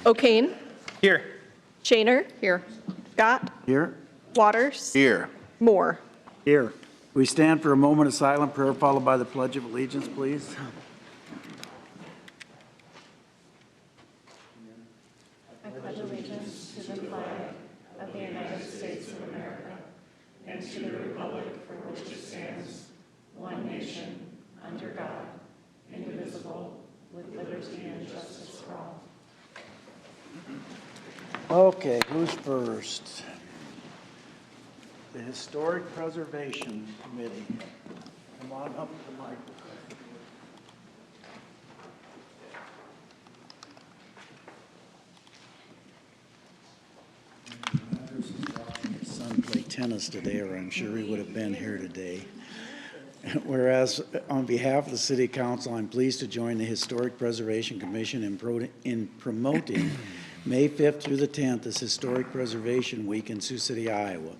O'Kane. Here. Shaner. Here. Scott. Here. Waters. Here. Moore. Here. We stand for a moment of silent prayer followed by the Pledge of Allegiance, please. I pledge allegiance to the flag of the United States of America and to the republic for which it stands, one nation, under God, indivisible, with liberty and justice for all. Okay, who's first? The Historic Preservation Committee. Come on up to the microphone. His son played tennis today, or I'm sure he would have been here today. Whereas, on behalf of the City Council, I'm pleased to join the Historic Preservation Commission in promoting May 5th through the 10th as Historic Preservation Week in Sioux City, Iowa.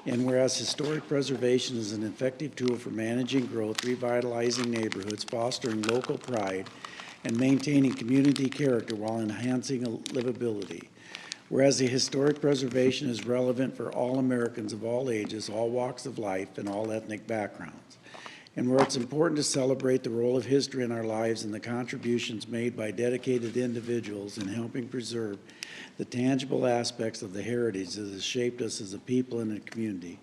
And whereas historic preservation is an effective tool for managing growth, revitalizing neighborhoods, fostering local pride, and maintaining community character while enhancing livability. Whereas the historic preservation is relevant for all Americans of all ages, all walks of life, and all ethnic backgrounds. And where it's important to celebrate the role of history in our lives and the contributions made by dedicated individuals in helping preserve the tangible aspects of the heritage that has shaped us as a people and a community.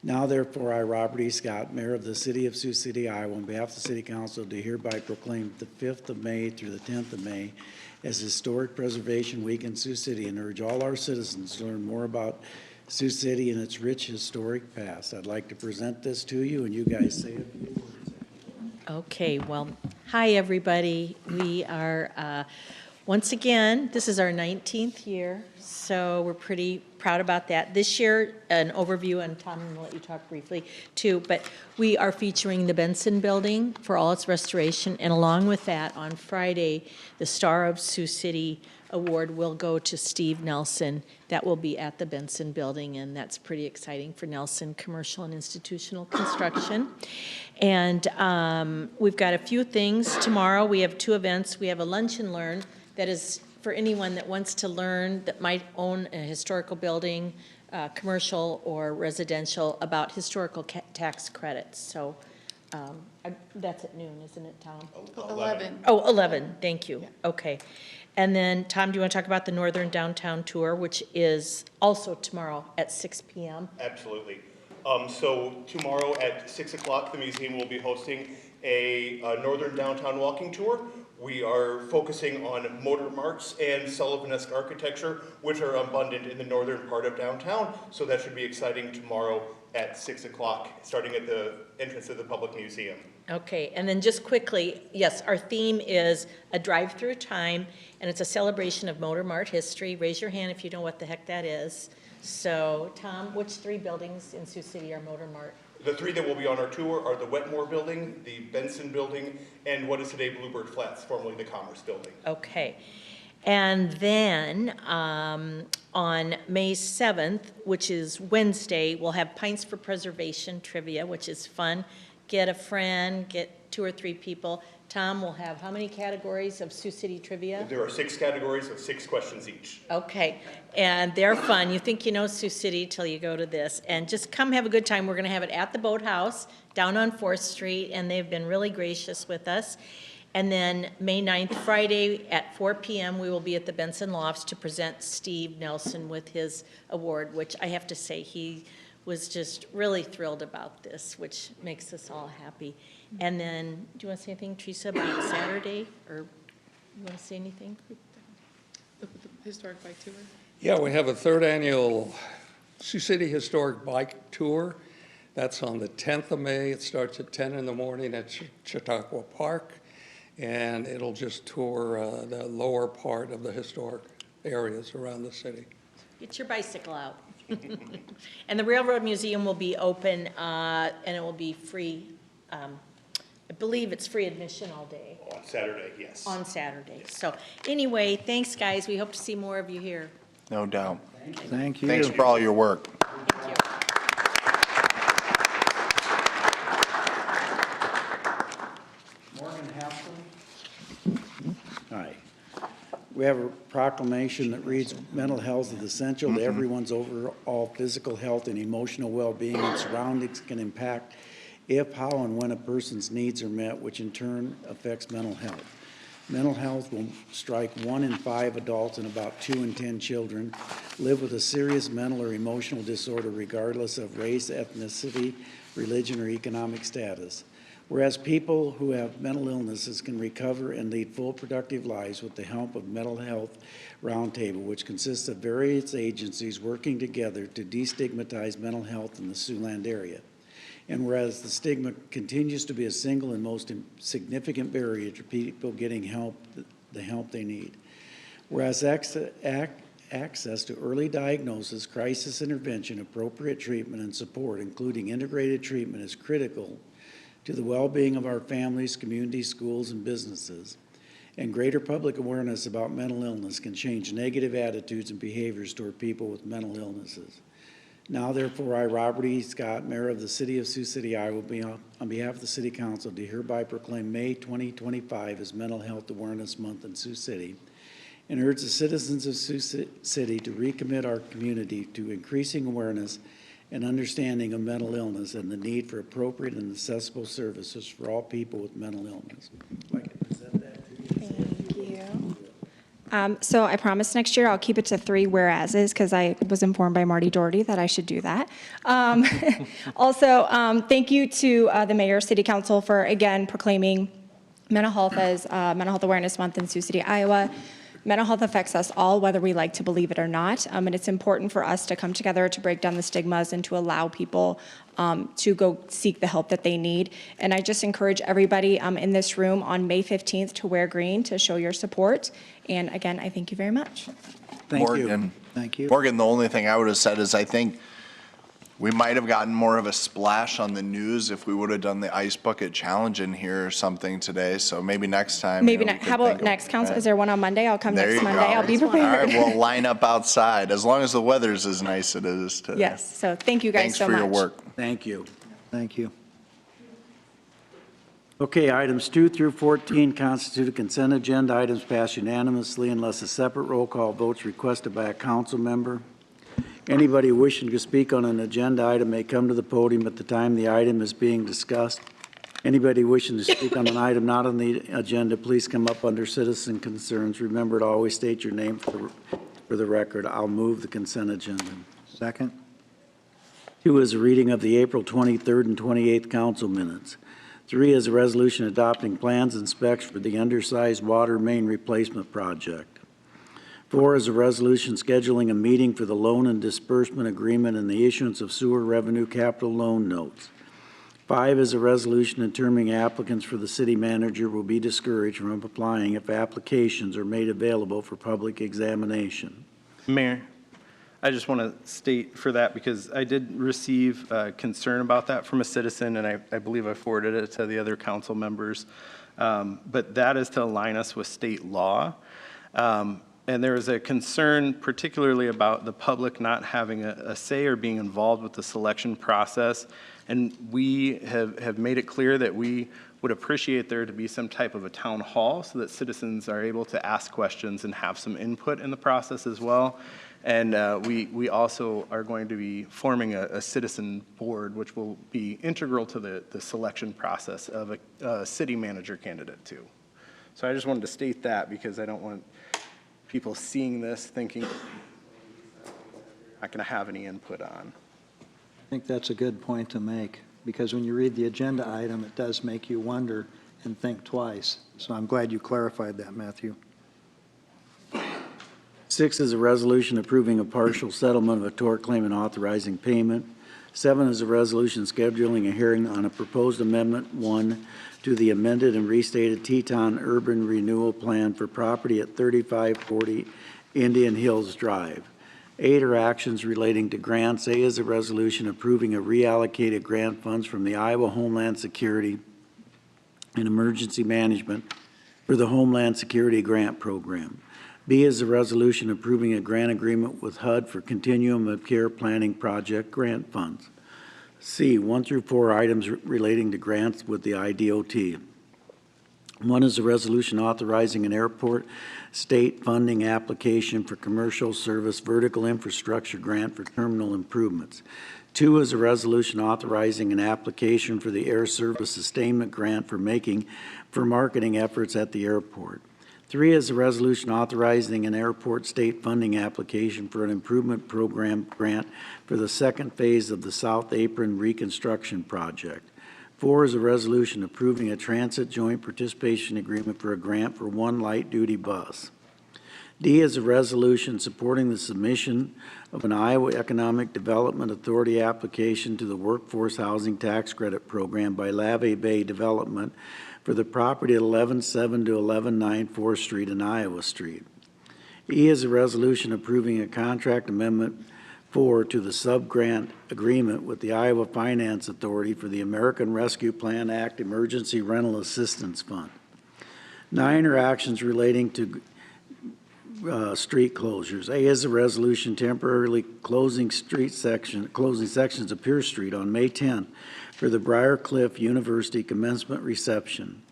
Now, therefore, I, Robert E. Scott, Mayor of the City of Sioux City, Iowa, on behalf of the City Council, do hereby proclaim the 5th of May through the 10th of May as Historic Preservation Week in Sioux City, and urge all our citizens to learn more about Sioux City and its rich historic past. I'd like to present this to you, and you guys say a few words. Okay, well, hi, everybody. We are, once again, this is our 19th year, so we're pretty proud about that. This year, an overview, and Tom, I'm going to let you talk briefly, too, but we are featuring the Benson Building for all its restoration, and along with that, on Friday, the Star of Sioux City Award will go to Steve Nelson. That will be at the Benson Building, and that's pretty exciting for Nelson Commercial and Institutional Construction. And we've got a few things tomorrow. We have two events. We have a lunch and learn that is for anyone that wants to learn, that might own a historical building, commercial or residential, about historical tax credits. So that's at noon, isn't it, Tom? 11. Oh, 11, thank you. Yeah. Okay. And then, Tom, do you want to talk about the Northern Downtown Tour, which is also tomorrow at 6 p.m.? Absolutely. So tomorrow at 6 o'clock, the museum will be hosting a Northern Downtown walking tour. We are focusing on motor marks and Sullivan-esque architecture, which are abundant in the northern part of downtown. So that should be exciting tomorrow at 6 o'clock, starting at the entrance of the Public Museum. Okay, and then just quickly, yes, our theme is a drive-through time, and it's a celebration of Motor Mart history. Raise your hand if you know what the heck that is. So, Tom, which three buildings in Sioux City are Motor Mart? The three that will be on our tour are the Wetmore Building, the Benson Building, and what is today Bluebird Flats, formerly the Commerce Building. Okay. And then on May 7th, which is Wednesday, we'll have Pints for Preservation trivia, which is fun. Get a friend, get 2 or 3 people. Tom will have how many categories of Sioux City trivia? There are 6 categories of 6 questions each. Okay, and they're fun. You think you know Sioux City till you go to this. And just come have a good time. We're going to have it at the Boathouse down on 4th Street, and they've been really gracious with us. And then May 9th, Friday at 4 p.m., we will be at the Benson Lofts to present Steve Nelson with his award, which I have to say he was just really thrilled about this, which makes us all happy. And then, do you want to say anything, Teresa, about Saturday? Or you want to say anything? The historic bike tour. Yeah, we have a 3rd annual Sioux City Historic Bike Tour. That's on the 10th of May. It starts at 10 in the morning at Chautauqua Park, and it'll just tour the lower part of the historic areas around the city. Get your bicycle out. And the Railroad Museum will be open, and it will be free. I believe it's free admission all day. On Saturday, yes. On Saturday. So anyway, thanks, guys. We hope to see more of you here. No doubt. Thank you. Thanks for all your work. Thank you. Morgan Haskell. Hi. We have a proclamation that reads, mental health is essential to everyone's overall physical health and emotional well-being, and surroundings can impact if, how, and when a person's needs are met, which in turn affects mental health. Mental health will strike 1 in 5 adults and about 2 in 10 children live with a serious mental or emotional disorder regardless of race, ethnicity, religion, or economic status. Whereas people who have mental illnesses can recover and lead full productive lives with the help of Mental Health Roundtable, which consists of various agencies working together to destigmatize mental health in the Siouxland area. And whereas the stigma continues to be a single and most significant barrier to people getting help, the help they need. Whereas access to early diagnosis, crisis intervention, appropriate treatment, and support, including integrated treatment, is critical to the well-being of our families, communities, schools, and businesses. And greater public awareness about mental illness can change negative attitudes and behaviors toward people with mental illnesses. Now, therefore, I, Robert E. Scott, Mayor of the City of Sioux City, Iowa, on behalf of the City Council, do hereby proclaim May 2025 as Mental Health Awareness Month in Sioux City, and urge the citizens of Sioux City to recommit our community to increasing awareness and understanding of mental illness and the need for appropriate and accessible services for all people with mental illness. If I can present that to you. Thank you. So I promise next year I'll keep it to 3 whereases because I was informed by Marty Doherty that I should do that. Also, thank you to the Mayor, City Council for again proclaiming mental health as Mental Health Awareness Month in Sioux City, Iowa. Mental health affects us all, whether we like to believe it or not, and it's important for us to come together to break down the stigmas and to allow people to go seek the help that they need. And I just encourage everybody in this room on May 15th to wear green to show your support. And again, I thank you very much. Thank Morgan. you. Thank you. Morgan, the only thing I would have said is I think we might have gotten more of a splash on the news if we would have done the ice bucket challenge in here or something today. So maybe next time. Maybe we not. could How think about of- next council? right. Is there one on Monday? I'll come There next you Monday. go. I'll be All prepared. right, we'll line up outside as long as the weather's as nice as it is today. Yes. So thank you guys Thanks so for much. your work. Thank you. Thank you. Okay, items 2 through 14 constitute a consent agenda. Items pass unanimously unless a separate roll call vote's requested by a council member. Anybody wishing to speak on an agenda item may come to the podium at the time the item is being discussed. Anybody wishing to speak on an item not on the agenda, please come up under citizen concerns. Remember to always state your name for the record. I'll move the consent agenda. Second. 2 is a reading of the April 23rd and 28th council minutes. 3 is a resolution adopting plans and specs for the undersized water main replacement project. 4 is a resolution scheduling a meeting for the loan and disbursement agreement and the issuance of sewer revenue capital loan notes. 5 is a resolution determining applicants for the city manager will be discouraged from applying if applications are made available for public examination. Mayor, I just want to state for that because I did receive concern about that from a citizen, and I believe I forwarded it to the other council members. But that is to align us with state law. And there is a concern particularly about the public not having a say or being involved with the selection process. And we have made it clear that we would appreciate there to be some type of a town hall so that citizens are able to ask questions and have some input in the process as well. And we also are going to be forming a citizen board, which will be integral to the selection process of a city manager candidate too. So I just wanted to state that because I don't want people seeing this thinking not going to have any input on. I think that's a good point to make, because when you read the agenda item, it does make you wonder and think twice. So I'm glad you clarified that, Matthew. 6 is a resolution approving a partial settlement of a tort claim and authorizing payment. 7 is a resolution scheduling a hearing on a proposed amendment 1 to the amended and restated Teton Urban Renewal Plan for property at 3540 Indian Hills Drive. 8 are actions relating to grants. A is a resolution approving a reallocated grant funds from the Iowa Homeland Security and Emergency Management for the Homeland Security Grant Program. B is a resolution approving a grant agreement with HUD for Continuum of Care Planning Project grant funds. C, 1 through 4 items relating to grants with the IDOT. One is a resolution authorizing an airport state funding application for commercial service vertical infrastructure grant for terminal improvements. Two is a resolution authorizing an application for the air service sustainment grant for marketing efforts at the airport. Three is a resolution authorizing an airport state funding application for an improvement program grant for the second phase of the South Apron reconstruction project. Four is a resolution approving a transit joint participation agreement for a grant for one light-duty bus. D is a resolution supporting the submission of an Iowa Economic Development Authority application to the Workforce Housing Tax Credit Program by Lave Bay Development for the property at 11-7 to 11-9 4th Street and Iowa Street. E is a resolution approving a contract amendment 4 to the sub-grant agreement with the Iowa Finance Authority for the American Rescue Plan Act Emergency Rental Assistance Fund. 9 are actions relating to street closures. A is a resolution temporarily closing sections of Pierce Street on May 10th for the Briar Cliff University commencement reception.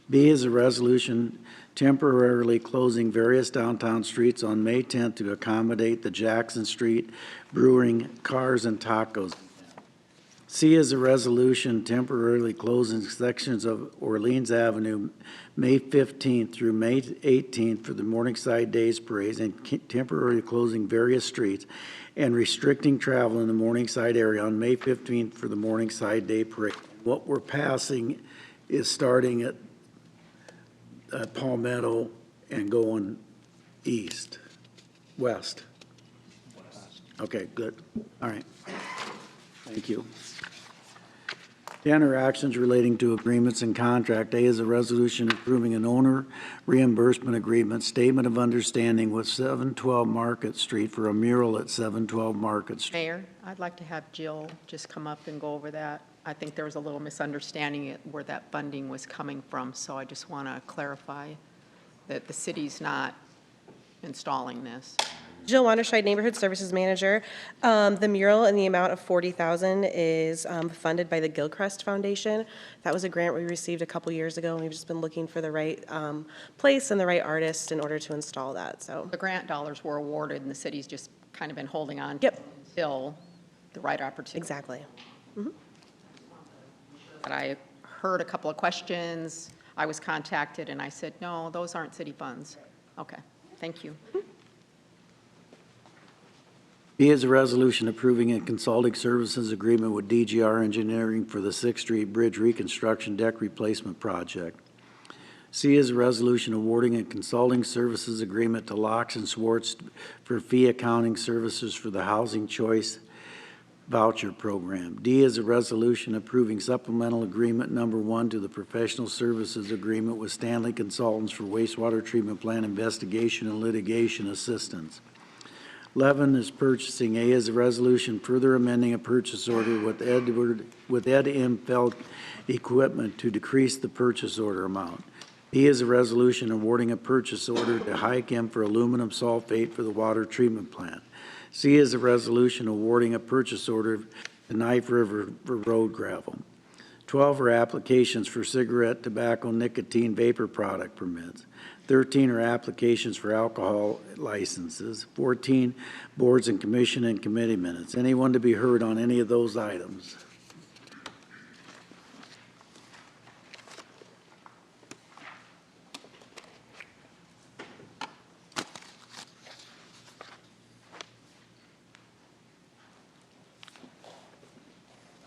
B is a resolution temporarily closing various downtown streets on May 10th to accommodate the Jackson Street Brewing Cars and Tacos. C is a resolution temporarily closing sections of Orleans Avenue May 15th through May 18th for the Morningside Days Parades and temporarily closing various streets and restricting travel in the Morningside area on May 15th for the Morningside Day Parade. What we're passing is starting at Palmetto and going west. Okay, good. All right. Thank you. 10 are actions relating to agreements and contract. A is a resolution approving an owner reimbursement agreement, statement of understanding with 712 Market Street for a mural at 712 Market Street. Mayor, I'd like to have Jill just come up and go over that. I think there was a little misunderstanding where that funding was coming from, so I just want to clarify that the city's not installing this. Jill Wanderscheid, Neighborhood Services Manager. The mural in the amount of $40,000 is funded by the Gilchrist Foundation. That was a grant we received a couple years ago, and we've just been looking for the right place and the right artist in order to install that. So the grant dollars were awarded, and the city's just kind of been holding on Yep. until the right opportunity. Exactly. Mm-hmm. But I heard a couple of questions. I was contacted, and I said, no, those aren't city funds. Okay, thank you. B is a resolution approving a consulting services agreement with DGR Engineering for the 6th Street Bridge Reconstruction Deck Replacement Project. C is a resolution awarding a consulting services agreement to Locks and Swartz for fee accounting services for the Housing Choice Voucher Program. D is a resolution approving supplemental agreement number 1 to the professional services agreement with Stanley Consultants for wastewater treatment plant investigation and litigation assistance. 11 is purchasing. A is a resolution further amending a purchase order with Ed M. Feld Equipment to decrease the purchase order amount. B is a resolution awarding a purchase order to Hi-Chem for aluminum sulfate for the water treatment plant. C is a resolution awarding a purchase order to Knife River for road gravel. 12 are applications for cigarette, tobacco, nicotine, vapor product permits. 13 are applications for alcohol licenses. 14, boards and commission and committee minutes. Anyone to be heard on any of those items?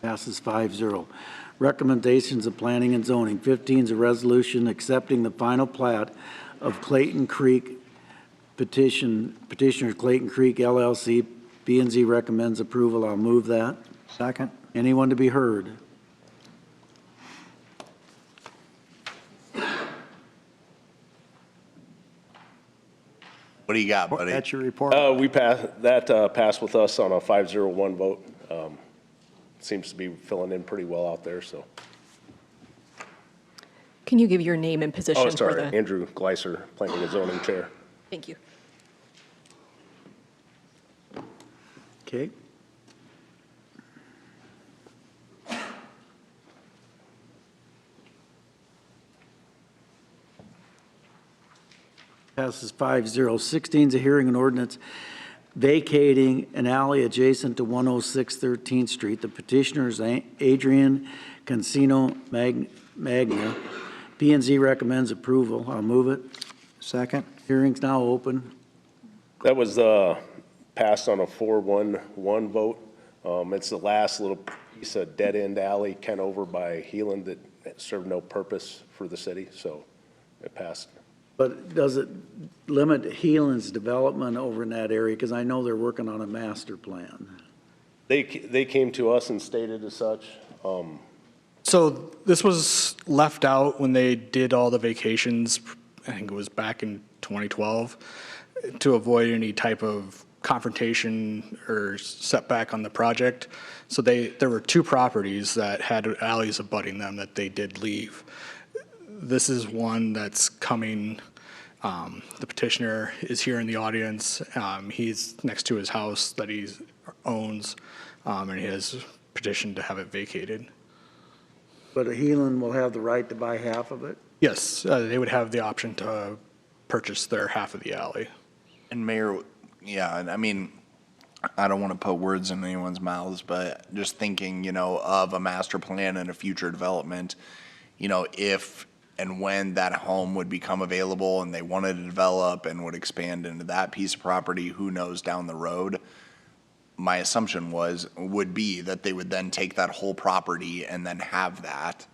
Passes 5-0. Recommendations of planning and zoning. 15 is a resolution accepting the final plat of Clayton Creek petitioner Clayton Creek LLC. B&Z recommends approval. I'll move that. Second. Anyone to be heard? What do you got, buddy? That's your report. We passed with us on a 5-0-1 vote. Seems to be filling in pretty well out there, so. Can you give your name and position Oh, for sorry, the? Andrew Gleiser, Planning and Zoning Chair. Thank you. Okay. Passes 5-0. 16 is a hearing and ordinance vacating an alley adjacent to 106 13th Street. The petitioner is Adrian Cancino Magna. P and Z recommends approval. I'll move it. Second? Hearing's now open. That was passed on a 4-1 vote. It's the last little piece of dead-end alley kind of over by Heelan that served no purpose for the city, so it passed. But does it limit Heelan's development over in that area? Because I know they're working on a master plan. They came to us and stated as such. So this was left out when they did all the vacations, I think it was back in 2012, to avoid any type of confrontation or setback on the project. So there were two properties that had alleys abutting them that they did leave. This is one that's coming. The petitioner is here in the audience. He's next to his house that he owns, and he has petitioned to have it vacated. But Heelan will have the right to buy half of it? Yes, they would have the option to purchase their half of the alley. And Mayor, yeah, and I mean, I don't want to put words in anyone's mouths, but just thinking, you know, of a master plan and a future development, you know, if and when that home would become available and they wanted to develop and would expand into that piece of property, who knows down the road, my assumption would be that they would then take that whole property and then have that,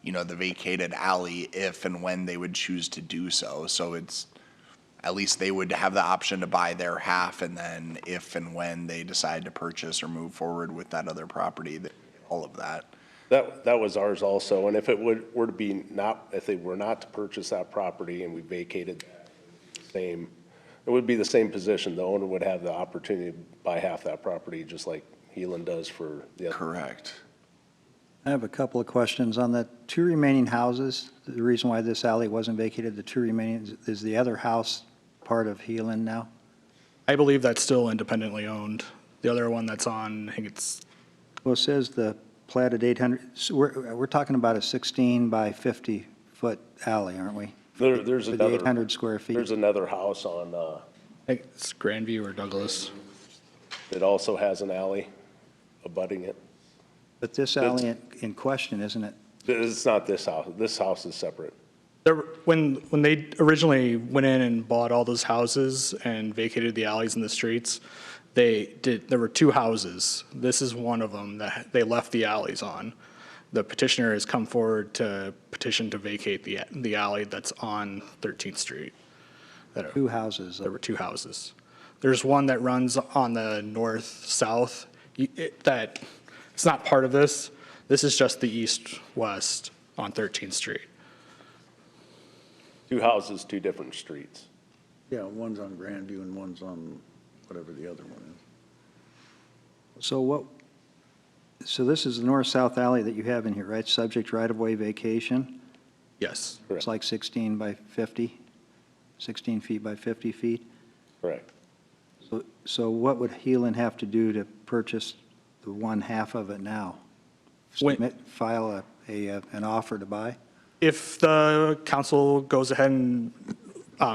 you know, the vacated alley if and when they would choose to do so. So it's, at least they would have the option to buy their half, and then if and when they decide to purchase or move forward with that other property, all of that. That was ours also, and if it were to be if they were not to purchase that property and we vacated it would be the same position. The owner would have the opportunity to buy half that property, just like Heelan does for the other. Correct. I have a couple of questions on the two remaining houses. The reason why this alley wasn't vacated, the two remaining, is the other house part of Heelan now? I believe that's still independently owned. The other one that's on, I think it's, Well, it says the platted 800, so we're talking about a 16 by 50 foot alley, aren't we? There's For another. the 800 square feet. There's another house on, I think it's Grandview or Douglas. that also has an alley abutting it. But this alley in question, isn't it? It's not this house. This house is separate. When they originally went in and bought all those houses and vacated the alleys and the streets, there were two houses. This is one of them that they left the alleys on. The petitioner has come forward to petition to vacate the alley that's on 13th Street. Two houses. There were two houses. There's one that runs on the north-south, that it's not part of this. This is just the east-west on 13th Street. Two houses, two different streets. Yeah, one's on Grandview and one's on whatever the other one is. So this is the north-south alley that you have in here, right? Subject right-of-way vacation? Yes. It's like 16 by 50, 16 feet by 50 feet? Correct. So what would Heelan have to do to purchase the one half of it now? File an offer to buy? If the council goes ahead and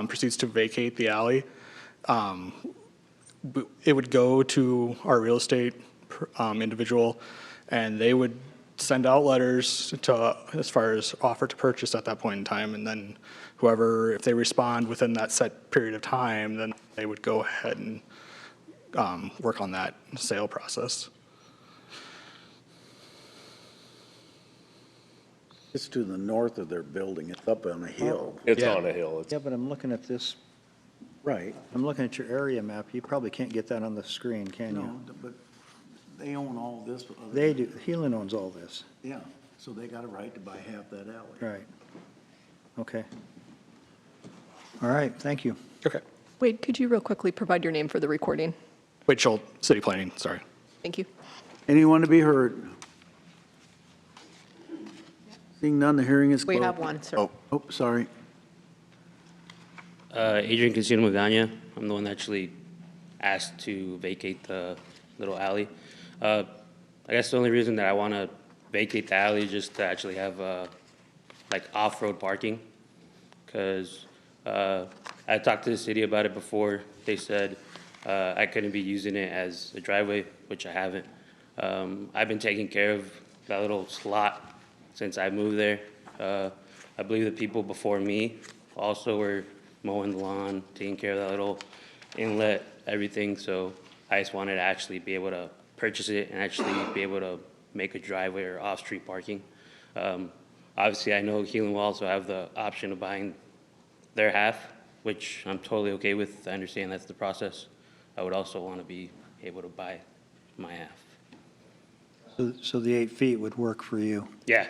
proceeds to vacate the alley, it would go to our real estate individual, and they would send out letters as far as offer to purchase at that point in time, and then whoever, if they respond within that set period of time, then they would go ahead and work on that sale process. It's to the north of their building. It's up on a hill. It's on a hill. Yeah, but I'm looking at this, Right. I'm looking at your area map. You probably can't get that on the screen, can No, you? but they own all this. They do. Heelan owns all this. Yeah, so they got a right to buy half that alley. Right. Okay. All right, thank you. Okay. Wade, could you real quickly provide your name for the recording? Wade Schultz, City Planning, sorry. Thank you. Anyone to be heard? Seeing none, the hearing is closed. We have one, sir. Oh, sorry. Adrian Casino Magana. I'm the one that actually asked to vacate the little alley. I guess the only reason that I want to vacate the alley is just to actually have like off-road parking, because I talked to the city about it before. They said I couldn't be using it as a driveway, which I haven't. I've been taking care of that little slot since I moved there. I believe the people before me also were mowing the lawn, taking care of that little inlet, everything. So I just wanted to actually be able to purchase it and actually be able to make a driveway or off-street parking. Obviously, I know Healing will also have the option of buying their half, which I'm totally okay with. I understand that's the process. I would also want to be able to buy my half. So the 8 feet would work for you? Yeah,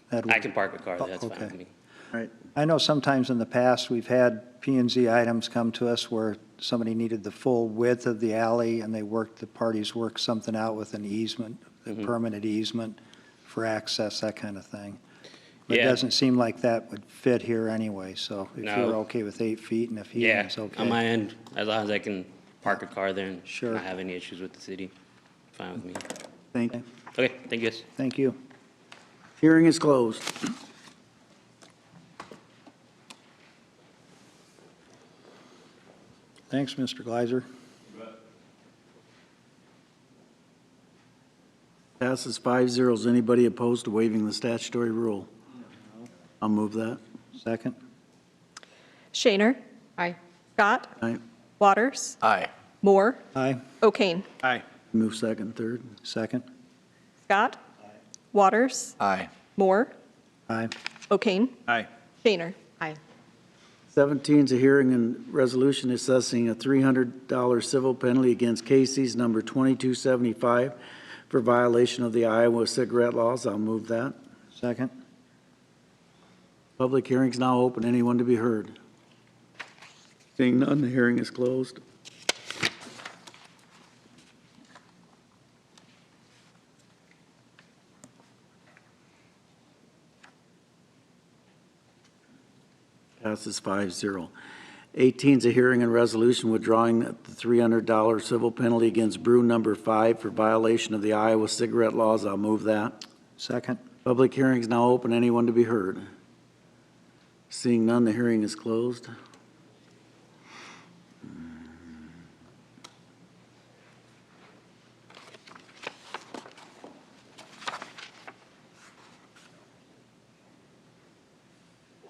That I would- can park a car, Oh, that's fine okay. with me. All right. I know sometimes in the past, we've had P and Z items come to us where somebody needed the full width of the alley, and the parties worked something out with an easement, a permanent easement for access, that kind of thing. But it Yeah. doesn't seem like that would fit here anyway, so if No. you're okay with 8 feet and if Yeah, Healing's okay. on my end, as long as I can park a car there and Sure. not have any issues with the city, fine with me. Thank you. Okay, thank you guys. Thank you. Hearing is closed. Thanks, Mr. Gleiser. Passes 5-0. Is anybody opposed to waiving the statutory rule? I'll move that. Second? Shaner. Aye. Scott. Aye. Waters. Aye. Moore. Aye. O'Kane. Aye. Move second, third. Second? Scott. Waters. Aye. Moore. Aye. O'Kane. Aye. Shaner. Aye. 17 is a hearing and resolution assessing a $300 civil penalty against Casey's number 2275 for violation of the Iowa cigarette laws. I'll move that. Second? Public hearing's now open. Anyone to be heard? Seeing none, the hearing is closed. Passes 5-0. 18 is a hearing and resolution withdrawing the $300 civil penalty against brew number 5 for violation of the Iowa cigarette laws. I'll move that. Second? Public hearing is now open. Anyone to be heard? Seeing none, the hearing is closed.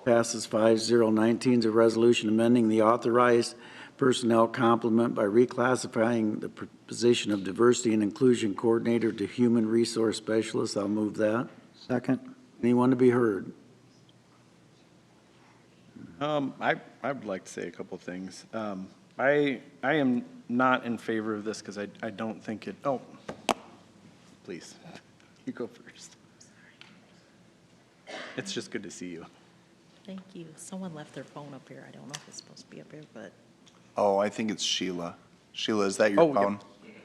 Passes 5-0. 19 is a resolution amending the authorized personnel complement by reclassifying the position of diversity and inclusion coordinator to human resource specialist. I'll move that. Second? Anyone to be heard? I would like to say a couple things. I am not in favor of this because I don't think it, oh, please, you go first. It's just good to see you. Thank you. Someone left their phone up here. I don't know if it's supposed to be up here, but. Oh, I think it's Sheila. Sheila, is that your Oh, yeah. phone?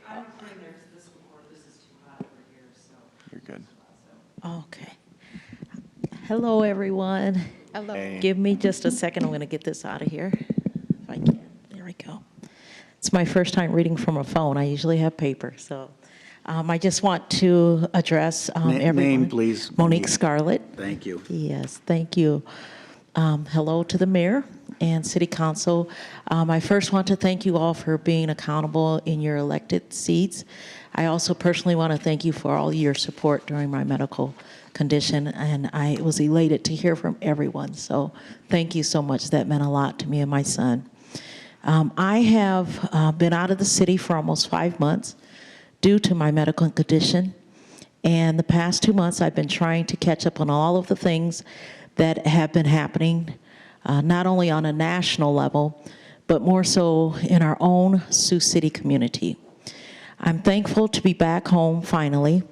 I'm putting this before, this is too hot over here, so. You're good. Okay. Hello, everyone. Hello. Hey. Give me just a second. I'm going to get this out of here. If I can. There we go. It's my first time reading from a phone. I usually have paper, so. I just want to address everyone. Name, please. Monique Scarlett. Thank you. Yes, thank you. Hello to the mayor and city council. I first want to thank you all for being accountable in your elected seats. I also personally want to thank you for all your support during my medical condition, and I was elated to hear from everyone. So thank you so much. That meant a lot to me and my son. I have been out of the city for almost 5 months due to my medical condition. And the past 2 months, I've been trying to catch up on all of the things that have been happening, not only on a national level, but more so in our own Sioux City community. I'm thankful to be back home finally.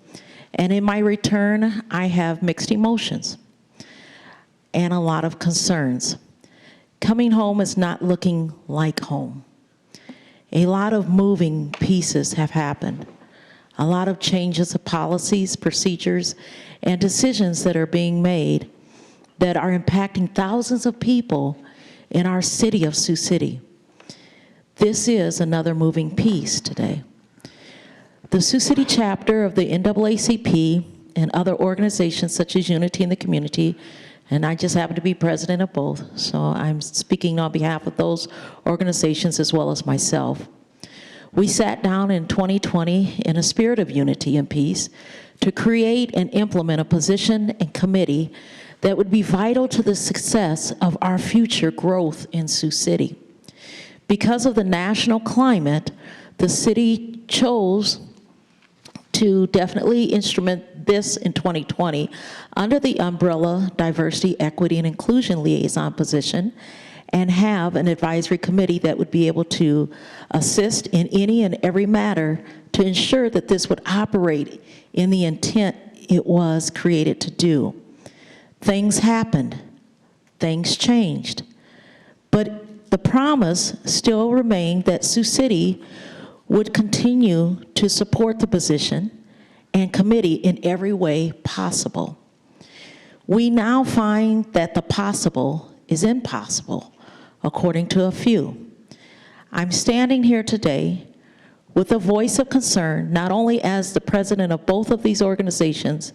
And in my return, I have mixed emotions and a lot of concerns. Coming home is not looking like home. A lot of moving pieces have happened. A lot of changes of policies, procedures, and decisions that are being made that are impacting thousands of people in our city of Sioux City. This is another moving piece today. The Sioux City chapter of the NAACP and other organizations such as Unity in the Community And I just happen to be president of both, so I'm speaking on behalf of those organizations as well as myself. We sat down in 2020 in a spirit of unity and peace to create and implement a position and committee that would be vital to the success of our future growth in Sioux City. Because of the national climate, the city chose to definitely instrument this in 2020 under the umbrella Diversity, Equity, and Inclusion Liaison position, and have an advisory committee that would be able to assist in any and every matter to ensure that this would operate in the intent it was created to do. Things happened, things changed, but the promise still remained that Sioux City would continue to support the position and committee in every way possible. We now find that the possible is impossible, according to a few. I'm standing here today with a voice of concern, not only as the president of both of these organizations,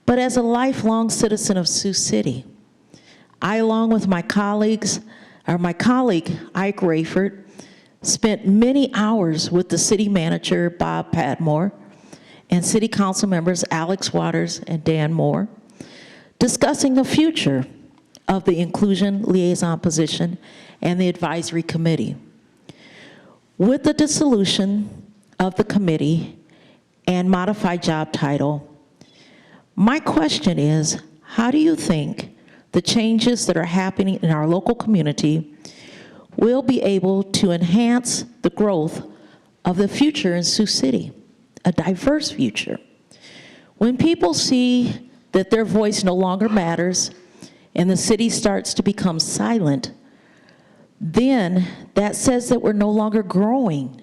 but as a lifelong citizen of Sioux City. I, along with my colleague, Ike Rayford, spent many hours with the city manager, Bob Padmore, and city council members Alex Waters and Dan Moore, discussing the future of the inclusion liaison position and the advisory committee. With the dissolution of the committee and modified job title, my question is, how do you think the changes that are happening in our local community will be able to enhance the growth of the future in Sioux City, a diverse future? When people see that their voice no longer matters and the city starts to become silent, then that says that we're no longer growing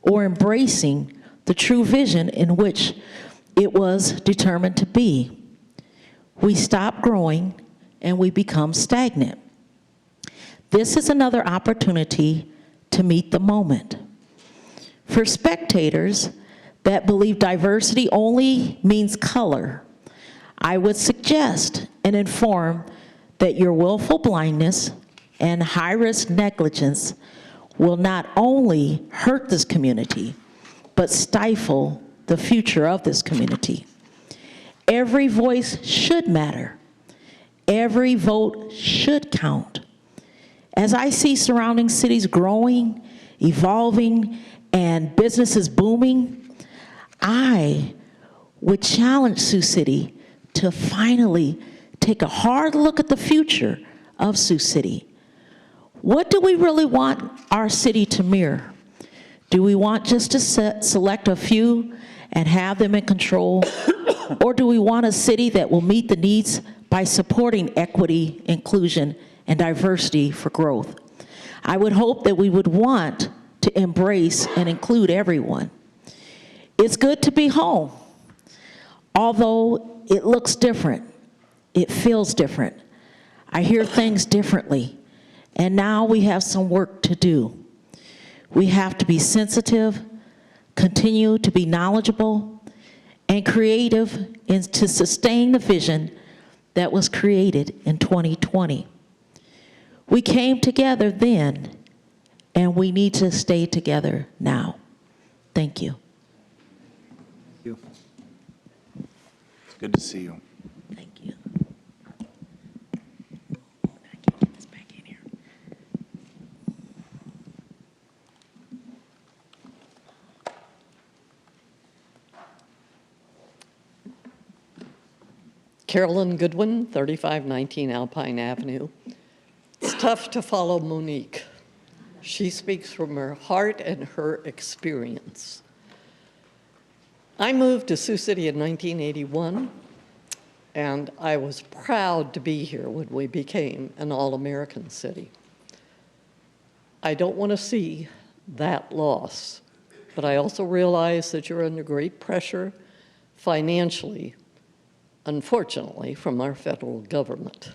or embracing the true vision in which it was determined to be. We stop growing and we become stagnant. This is another opportunity to meet the moment. For spectators that believe diversity only means color, I would suggest and inform that your willful blindness and high-risk negligence will not only hurt this community, but stifle the future of this community. Every voice should matter. Every vote should count. As I see surrounding cities growing, evolving, and businesses booming, I would challenge Sioux City to finally take a hard look at the future of Sioux City. What do we really want our city to mirror? Do we want just to select a few and have them in control? Or do we want a city that will meet the needs by supporting equity, inclusion, and diversity for growth? I would hope that we would want to embrace and include everyone. It's good to be home, although it looks different, it feels different. I hear things differently, and now we have some work to do. We have to be sensitive, continue to be knowledgeable, and creative to sustain the vision that was created in 2020. We came together then, and we need to stay together now. Thank you. You. It's good to see you. Thank you. Carolyn Goodwin, 3519 Alpine Avenue. It's tough to follow Monique. She speaks from her heart and her experience. I moved to Sioux City in 1981, and I was proud to be here when we became an all-American city. I don't want to see that loss, but I also realize that you're under great pressure financially, unfortunately, from our federal government.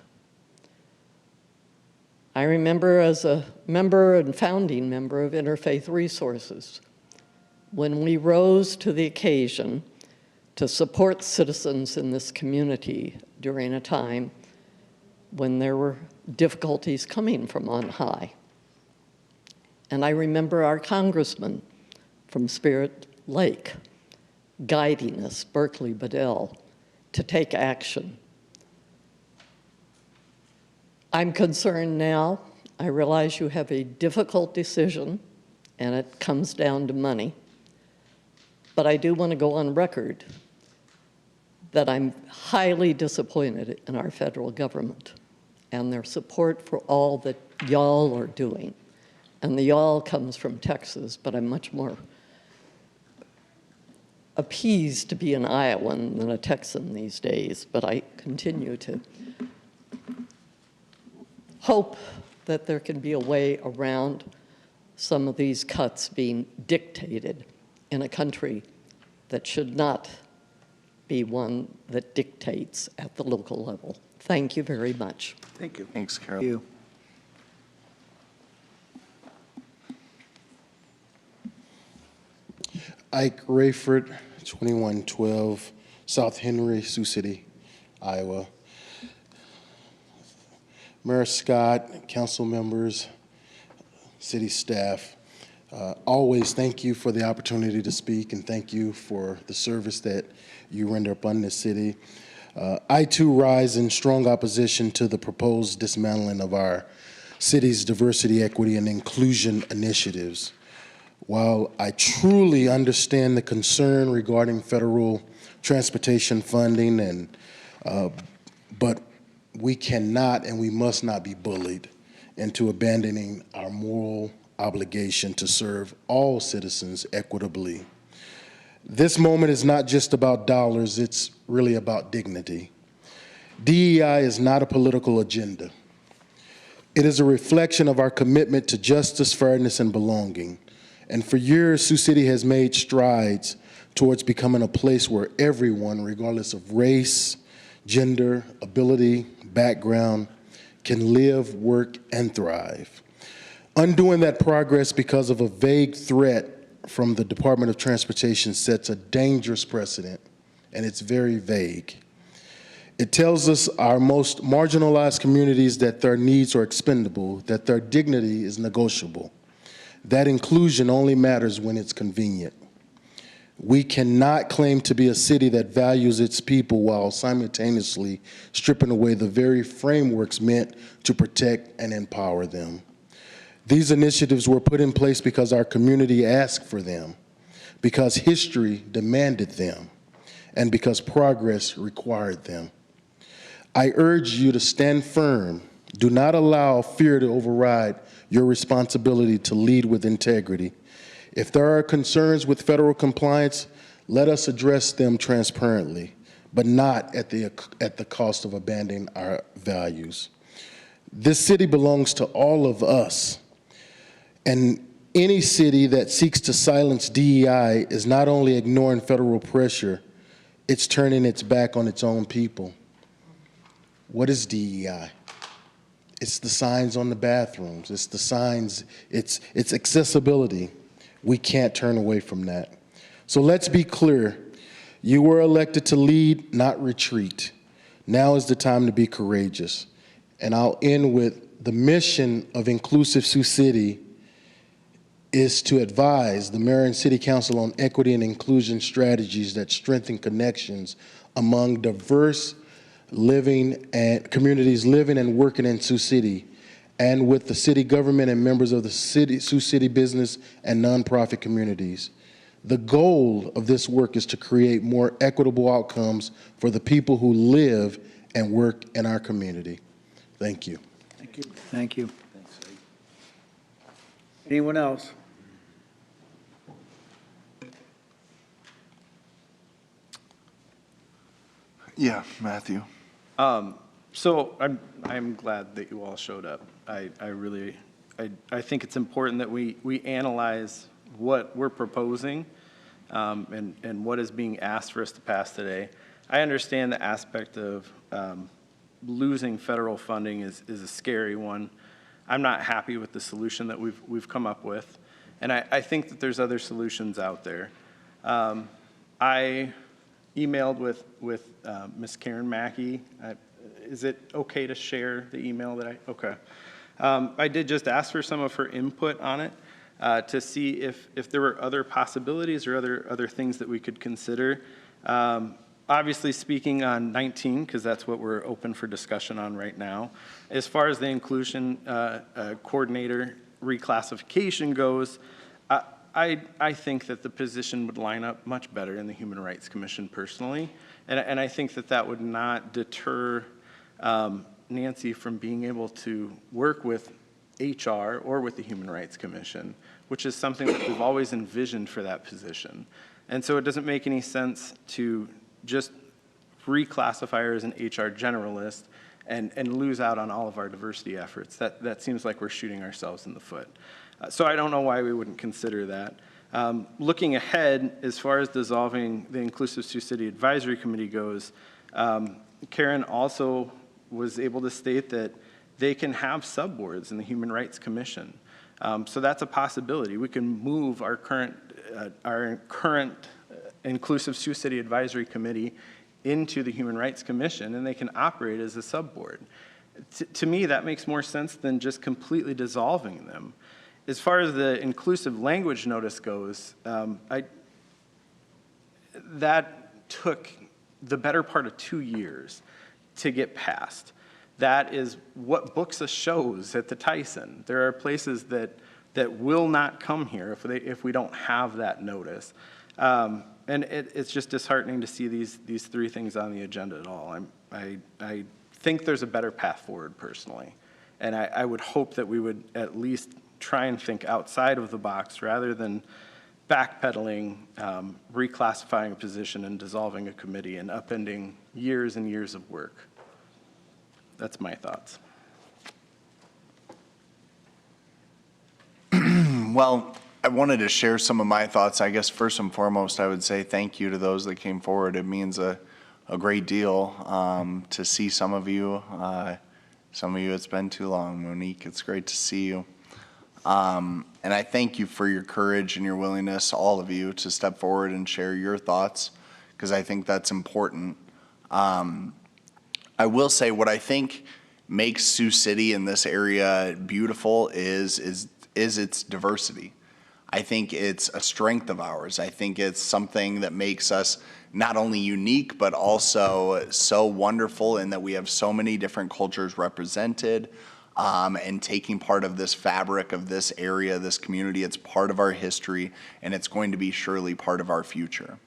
I remember as a member and founding member of Interfaith Resources, when we rose to the occasion to support citizens in this community during a time when there were difficulties coming from on high. And I remember our congressman from Spirit Lake guiding us, Berkeley Bedell, to take action. I'm concerned now. I realize you have a difficult decision, and it comes down to money. But I do want to go on record that I'm highly disappointed in our federal government and their support for all that y'all are doing. And the y'all comes from Texas, but I'm much more appeased to be an Iowan than a Texan these days. But I continue to hope that there can be a way around some of these cuts being dictated in a country that should not be one that dictates at the local level. Thank you very much. Thank you. Thanks, Carol. Thank you. Ike Rayford, 2112 South Henry, Sioux City, Iowa. Mayor Scott, council members, city staff, always thank you for the opportunity to speak, and thank you for the service that you render upon this city. I too rise in strong opposition to the proposed dismantling of our city's diversity, equity, and inclusion initiatives. While I truly understand the concern regarding federal transportation funding, but we cannot and we must not be bullied into abandoning our moral obligation to serve all citizens equitably. This moment is not just about dollars, it's really about dignity. DEI is not a political agenda. It is a reflection of our commitment to justice, fairness, and belonging. And for years, Sioux City has made strides towards becoming a place where everyone, regardless of race, gender, ability, background, can live, work, and thrive. Undoing that progress because of a vague threat from the Department of Transportation sets a dangerous precedent, and it's very vague. It tells us our most marginalized communities that their needs are expendable, that their dignity is negotiable. That inclusion only matters when it's convenient. We cannot claim to be a city that values its people while simultaneously stripping away the very frameworks meant to protect and empower them. These initiatives were put in place because our community asked for them, because history demanded them, and because progress required them. I urge you to stand firm. Do not allow fear to override your responsibility to lead with integrity. If there are concerns with federal compliance, let us address them transparently, but not at the cost of abandoning our values. This city belongs to all of us, and any city that seeks to silence DEI is not only ignoring federal pressure, it's turning its back on its own people. What is DEI? It's the signs on the bathrooms. It's the signs, it's accessibility. We can't turn away from that. So let's be clear. You were elected to lead, not retreat. Now is the time to be courageous. And I'll end with the mission of Inclusive Sioux City is to advise the mayor and city council on equity and inclusion strategies that strengthen connections among diverse living and communities living and working in Sioux City, and with the city government and members of the Sioux City business and nonprofit communities. The goal of this work is to create more equitable outcomes for the people who live and work in our community. Thank you. Thank you. Thank you. Anyone else? Yeah, Matthew. So I'm glad that you all showed up. I think it's important that we analyze what we're proposing and what is being asked for us to pass today. I understand the aspect of losing federal funding is a scary one. I'm not happy with the solution that we've come up with, and I think that there's other solutions out there. I emailed with Ms. Karen Mackey. is it okay to share the email that okay. I did just ask for some of her input on it to see if there were other possibilities or other things that we could consider. Obviously speaking on 19, because that's what we're open for discussion on right now. As far as the inclusion coordinator reclassification goes, I think that the position would line up much better in the Human Rights Commission personally. And I think that would not deter Nancy from being able to work with HR or with the Human Rights Commission, which is something that we've always envisioned for that position. And so it doesn't make any sense to just reclassify her as an HR generalist and lose out on all of our diversity efforts. That seems like we're shooting ourselves in the foot. So I don't know why we wouldn't consider that. Looking ahead, as far as dissolving the Inclusive Sioux City Advisory Committee goes, Karen also was able to state that they can have subboards in the Human Rights Commission. So that's a possibility. We can move our current Inclusive Sioux City Advisory Committee into the Human Rights Commission, and they can operate as a subboard. To me, that makes more sense than just completely dissolving them. As far as the inclusive language notice goes, that took the better part of 2 years to get passed. That is what books us shows at the Tyson. There are places that will not come here if we don't have that notice. And it's just disheartening to see these three things on the agenda at all. I think there's a better path forward personally. And I would hope that we would at least try and think outside of the box rather than backpedaling, reclassifying a position and dissolving a committee and upending years and years of work. That's my thoughts. Well, I wanted to share some of my thoughts. I guess first and foremost, I would say thank you to those that came forward. It means a great deal to see some of you. Some of you, it's been too long. Monique, it's great to see you. And I thank you for your courage and your willingness, all of you, to step forward and share your thoughts, because I think that's important. I will say what I think makes Sioux City in this area beautiful is its diversity. I think it's a strength of ours. I think it's something that makes us not only unique, but also so wonderful in that we have so many different cultures represented and taking part of this fabric of this area, this community. It's part of our history, and it's going to be surely part of our future.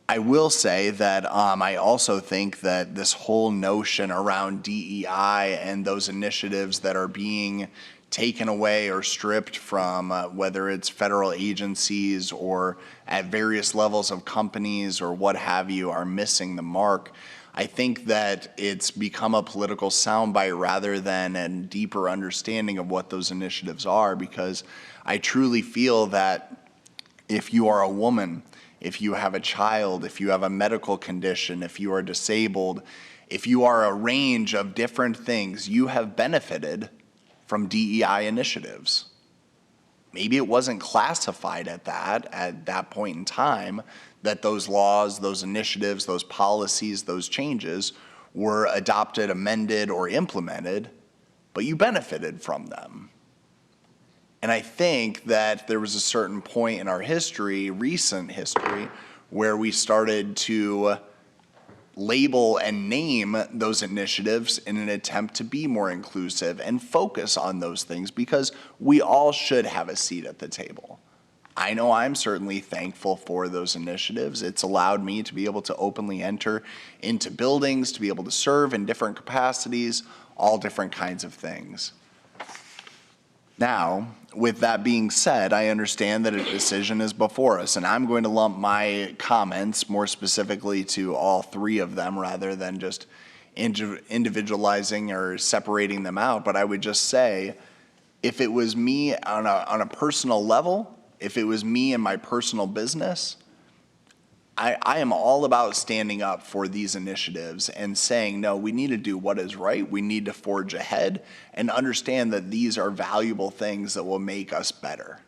I will say that I also think that this whole notion around DEI and those initiatives that are being taken away or stripped from whether it's federal agencies or at various levels of companies or what have you are missing the mark. I think that it's become a political soundbite rather than a deeper understanding of what those initiatives are, because I truly feel that if you are a woman, if you have a child, if you have a medical condition, if you are disabled, if you are a range of different things, you have benefited from DEI initiatives. Maybe it wasn't classified at that point in time, that those laws, those initiatives, those policies, those changes were adopted, amended, or implemented, but you benefited from them. And I think that there was a certain point in our history, recent history, where we started to label and name those initiatives in an attempt to be more inclusive and focus on those things, because we all should have a seat at the table. I know I'm certainly thankful for those initiatives. It's allowed me to be able to openly enter into buildings, to be able to serve in different capacities, all different kinds of things. Now, with that being said, I understand that a decision is before us, and I'm going to lump my comments more specifically to all three of them rather than just individualizing or separating them out. But I would just say, if it was me on a personal level, if it was me and my personal business, I am all about standing up for these initiatives and saying, no, we need to do what is right. We need to forge ahead and understand that these are valuable things that will make us better.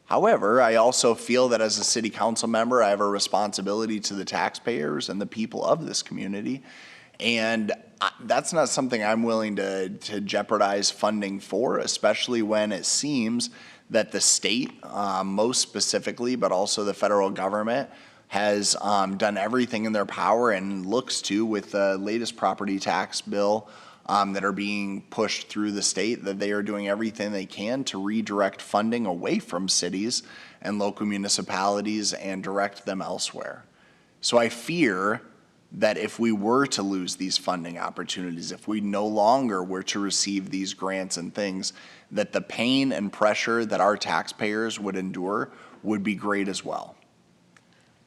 However, I also feel that as a city council member, I have a responsibility to the taxpayers and the people of this community. And that's not something I'm willing to jeopardize funding for, especially when it seems that the state, most specifically, but also the federal government, has done everything in their power and looks to, with the latest property tax bill that are being pushed through the state, that they are doing everything they can to redirect funding away from cities and local municipalities and direct them elsewhere. So I fear that if we were to lose these funding opportunities, if we no longer were to receive these grants and things, that the pain and pressure that our taxpayers would endure would be great as well.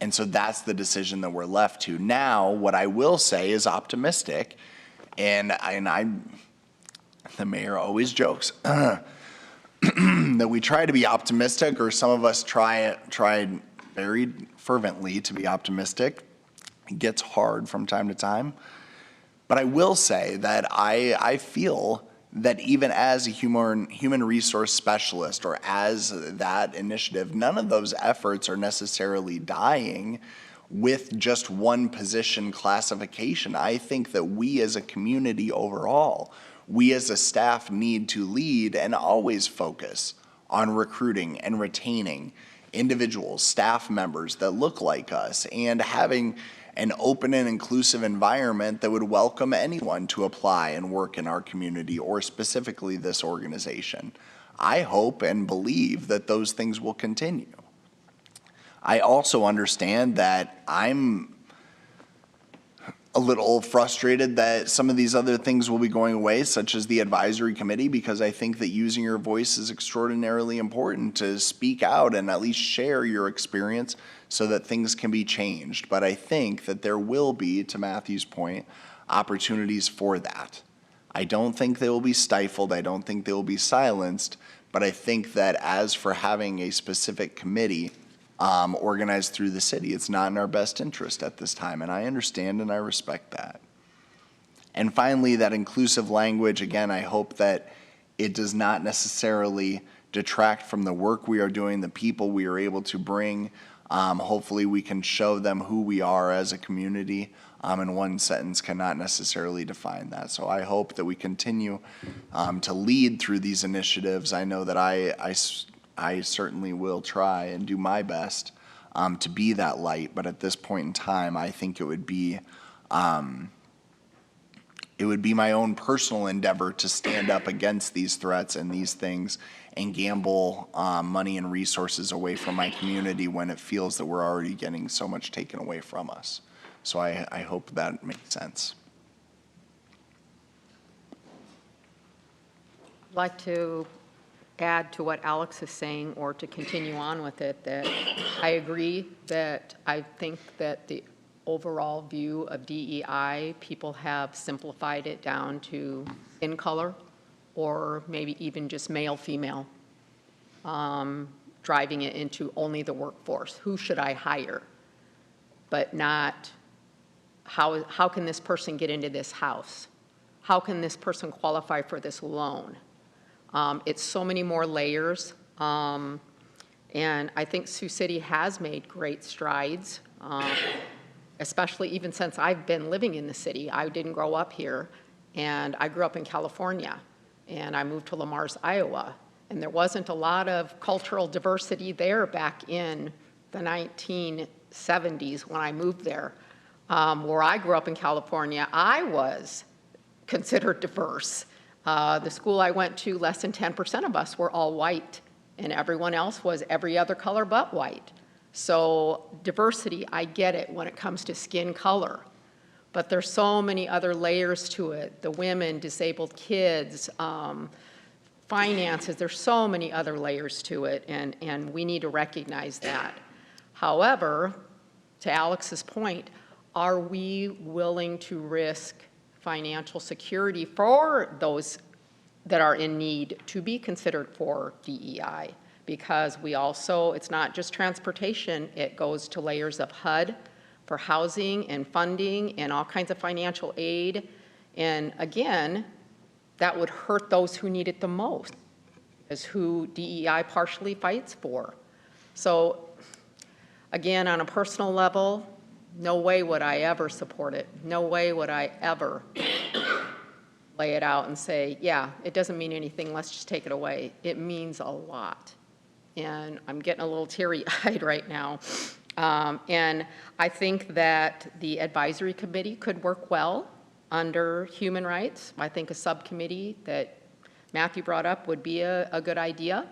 And so that's the decision that we're left to. Now, what I will say is optimistic, and the mayor always jokes that we try to be optimistic, or some of us try very fervently to be optimistic. It gets hard from time to time. But I will say that I feel that even as a human resource specialist, or as that initiative, none of those efforts are necessarily dying with just one position classification. I think that we as a community overall, we as a staff need to lead and always focus on recruiting and retaining individuals, staff members that look like us, and having an open and inclusive environment that would welcome anyone to apply and work in our community, or specifically this organization. I hope and believe that those things will continue. I also understand that I'm a little frustrated that some of these other things will be going away, such as the advisory committee, because I think that using your voice is extraordinarily important to speak out and at least share your experience so that things can be changed. But I think that there will be, to Matthew's point, opportunities for that. I don't think they will be stifled. I don't think they will be silenced. But I think that as for having a specific committee organized through the city, it's not in our best interest at this time, and I understand and I respect that. And finally, that inclusive language, again, I hope that it does not necessarily detract from the work we are doing, the people we are able to bring. Hopefully we can show them who we are as a community, and one sentence cannot necessarily define that. So I hope that we continue to lead through these initiatives. I know that I certainly will try and do my best to be that light, but at this point in time, I think it would be my own personal endeavor to stand up against these threats and these things and gamble money and resources away from my community when it feels that we're already getting so much taken away from us. So I hope that makes sense. I'd like to add to what Alex is saying, or to continue on with it, that I agree that I think that the overall view of DEI, people have simplified it down to skin color, or maybe even just male, female, driving it into only the workforce. Who should I hire? But not, how can this person get into this house? How can this person qualify for this loan? It's so many more layers, and I think Sioux City has made great strides, especially even since I've been living in the city. I didn't grow up here, and I grew up in California, and I moved to Le Mars, Iowa, and there wasn't a lot of cultural diversity there back in the 1970s when I moved there. Where I grew up in California, I was considered diverse. The school I went to, less than 10% of us were all white, and everyone else was every other color but white. So diversity, I get it when it comes to skin color, but there's so many other layers to it. The women, disabled kids, finances, there's so many other layers to it, and we need to recognize that. However, to Alex's point, are we willing to risk financial security for those that are in need to be considered for DEI? Because we also, it's not just transportation, it goes to layers of HUD for housing and funding and all kinds of financial aid. And again, that would hurt those who need it the most, is who DEI partially fights for. So again, on a personal level, No way would I ever support it. No way would I ever lay it out and say, yeah, it doesn't mean anything, let's just take it away. It means a lot. And I'm getting a little teary-eyed right now. And I think that the advisory committee could work well under human rights. I think a subcommittee that Matthew brought up would be a good idea.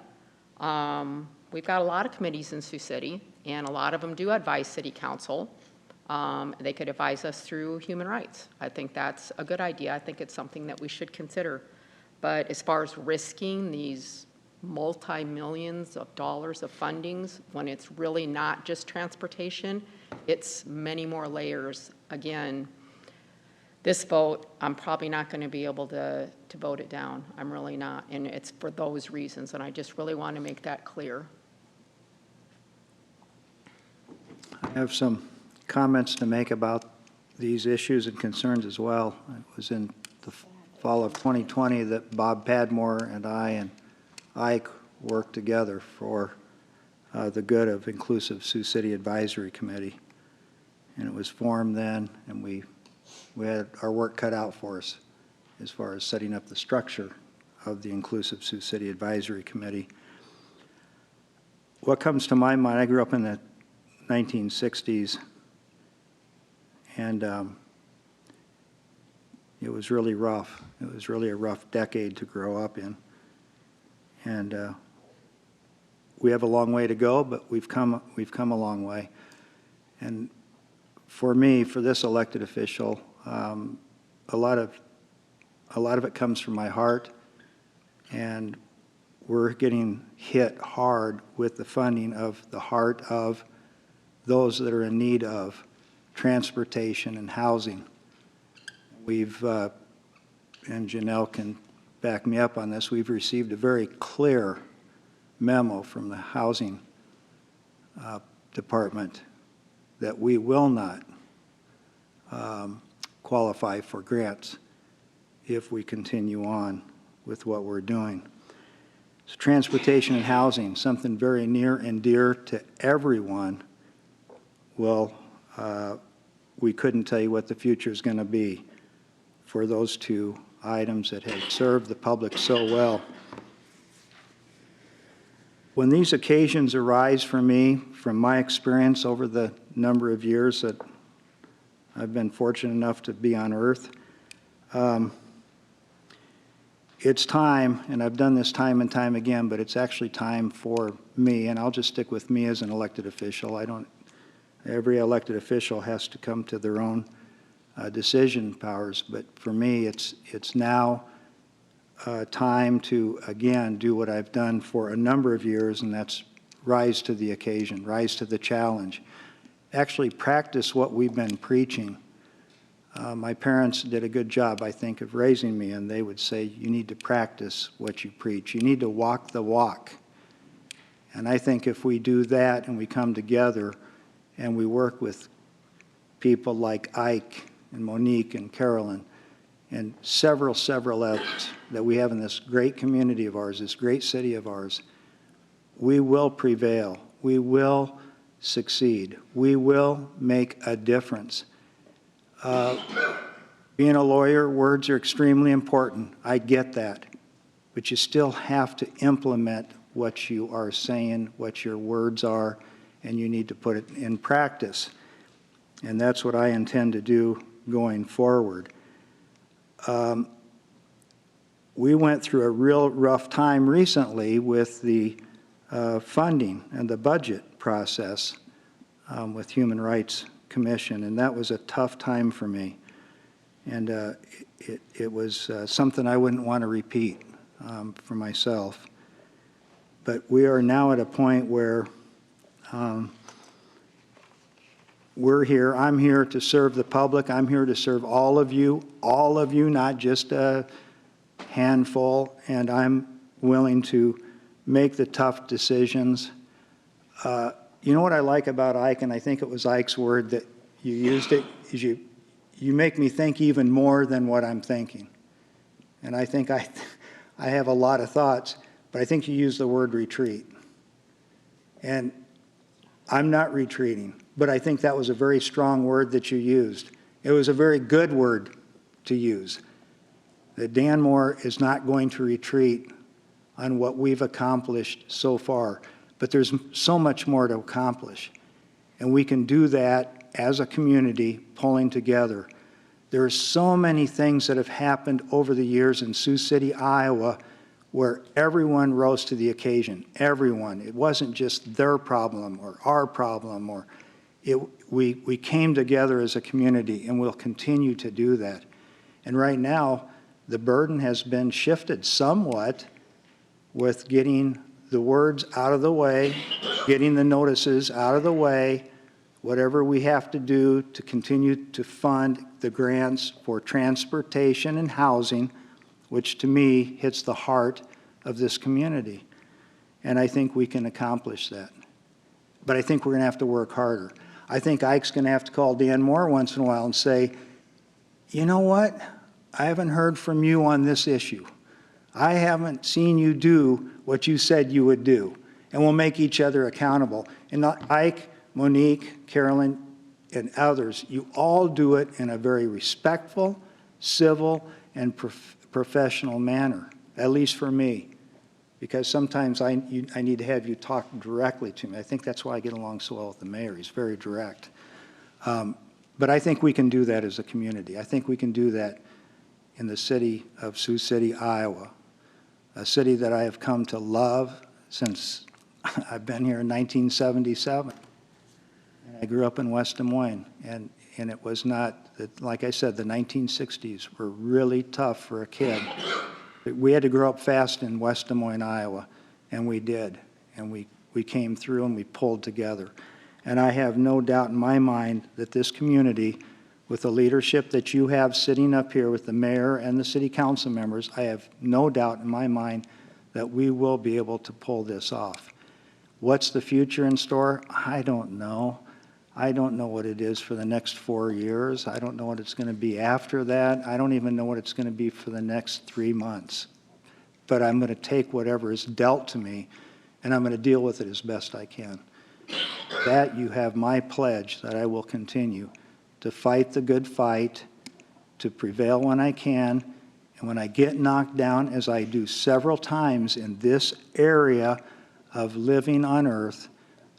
We've got a lot of committees in Sioux City, and a lot of them do advise city council. They could advise us through human rights. I think that's a good idea. I think it's something that we should consider. But as far as risking these multi-millions of dollars of fundings, when it's really not just transportation, it's many more layers. Again, this vote, I'm probably not going to be able to vote it down. I'm really not. And it's for those reasons. And I just really want to make that clear. I have some comments to make about these issues and concerns as well. It was in the fall of 2020 that Bob Padmore and I and Ike worked together for the good of Inclusive Sioux City Advisory Committee. And it was formed then, and we had our work cut out for us as far as setting up the structure of the Inclusive Sioux City Advisory Committee. What comes to my mind, I grew up in the 1960s, and it was really rough. It was really a rough decade to grow up in. And we have a long way to go, but we've come a long way. And for me, for this elected official, a lot of it comes from my heart, and we're getting hit hard with the funding of the heart of those that are in need of transportation and housing. We've, and Janelle can back me up on this, we've received a very clear memo from the Housing Department that we will not qualify for grants if we continue on with what we're doing. So transportation and housing, something very near and dear to everyone. Well, we couldn't tell you what the future is going to be for those two items that have served the public so well. When these occasions arise for me, from my experience over the number of years that I've been fortunate enough to be on earth, it's time, and I've done this time and time again, but it's actually time for me, and I'll just stick with me as an elected official. Every elected official has to come to their own decision powers, but for me, it's now time to, again, do what I've done for a number of years, and that's rise to the occasion, rise to the challenge. Actually practice what we've been preaching. My parents did a good job, I think, of raising me, and they would say, you need to practice what you preach. You need to walk the walk. And I think if we do that and we come together and we work with people like Ike and Monique and Carolyn and several others that we have in this great community of ours, this great city of ours, we will prevail. We will succeed. We will make a difference. Being a lawyer, words are extremely important. I get that. But you still have to implement what you are saying, what your words are, and you need to put it in practice. And that's what I intend to do going forward. We went through a real rough time recently with the funding and the budget process with Human Rights Commission, and that was a tough time for me. And it was something I wouldn't want to repeat for myself. But we are now at a point where we're here. I'm here to serve the public. I'm here to serve all of you, not just a handful, and I'm willing to make the tough decisions. You know what I like about Ike, and I think it was Ike's word that you used it, is you make me think even more than what I'm thinking. And I think I have a lot of thoughts, but I think you used the word retreat. And I'm not retreating. but I think that was a very strong word that you used. It was a very good word to use. That Dan Moore is not going to retreat on what we've accomplished so far, but there's so much more to accomplish. And we can do that as a community pulling together. There are so many things that have happened over the years in Sioux City, Iowa, where everyone rose to the occasion. Everyone. It wasn't just their problem or our problem, or we came together as a community, and we'll continue to do that. And right now, the burden has been shifted somewhat with getting the words out of the way, getting the notices out of the way, whatever we have to do to continue to fund the grants for transportation and housing, which to me hits the heart of this community. And I think we can accomplish that. But I think we're going to have to work harder. I think Ike's going to have to call Dan Moore once in a while and say, you know what? I haven't heard from you on this issue. I haven't seen you do what you said you would do. And we'll make each other accountable. And Ike, Monique, Carolyn, and others, you all do it in a very respectful, civil, and professional manner, at least for me, because sometimes I need to have you talk directly to me. I think that's why I get along so well with the mayor. He's very direct. But I think we can do that as a community. I think we can do that in the city of Sioux City, Iowa, a city that I have come to love since I've been here in 1977. And I grew up in West Des Moines, and it was not, like I said, the 1960s were really tough for a kid. We had to grow up fast in West Des Moines, Iowa, and we did. And we came through and we pulled together. And I have no doubt in my mind that this community, with the leadership that you have sitting up here with the mayor and the city council members, I have no doubt in my mind that we will be able to pull this off. What's the future in store? I don't know. I don't know what it is for the next 4 years. I don't know what it's going to be after that. I don't even know what it's going to be for the next 3 months. But I'm going to take whatever is dealt to me, and I'm going to deal with it as best I can. That you have my pledge that I will continue to fight the good fight, to prevail when I can, and when I get knocked down, as I do several times in this area of living on earth,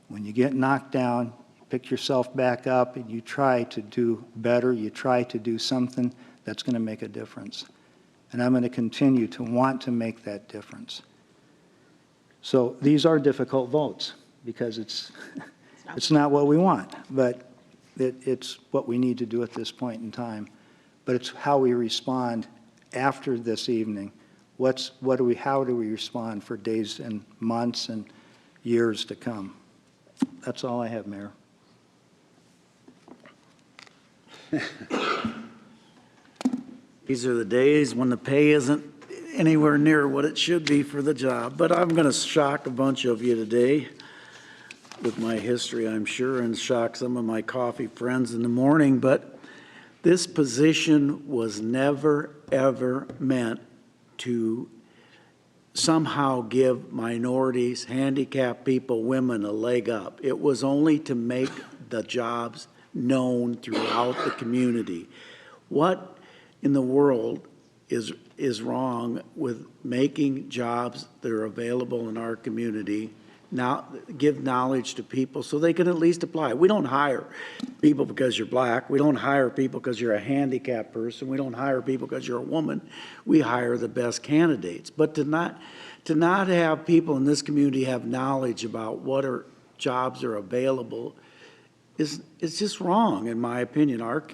when you get knocked down, pick yourself back up and you try to do better, you try to do something that's going to make a difference. And I'm going to continue to want to make that difference. So these are difficult votes because it's not what we want, but it's what we need to do at this point in time. But it's how we respond after this evening. How do we respond for days and months and years to come? That's all I have, Mayor. These are the days when the pay isn't anywhere near what it should be for the job. But I'm going to shock a bunch of you today with my history, I'm sure, and shock some of my coffee friends in the morning. But this position was never, ever meant to somehow give minorities, handicapped people, women a leg up. It was only to make the jobs known throughout the community. What in the world is wrong with making jobs that are available in our community, now give knowledge to people so they can at least apply? We don't hire people because you're black. We don't hire people because you're a handicapped person. We don't hire people because you're a woman. We hire the best candidates. But to not have people in this community have knowledge about what jobs are available is just wrong, in my opinion. Our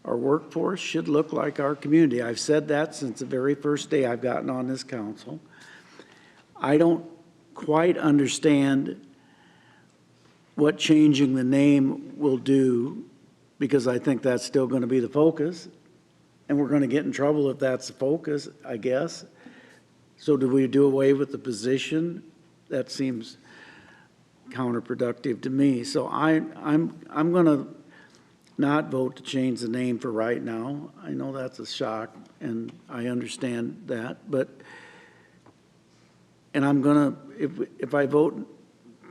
workforce should look like our community. I've said that since the very first day I've gotten on this council. I don't quite understand what changing the name will do, because I think that's still going to be the focus, and we're going to get in trouble if that's the focus, I guess. So do we do away with the position? That seems counterproductive to me. So I'm going to not vote to change the name for right now. I know that's a shock, and I understand that, but, and I'm going to, if I vote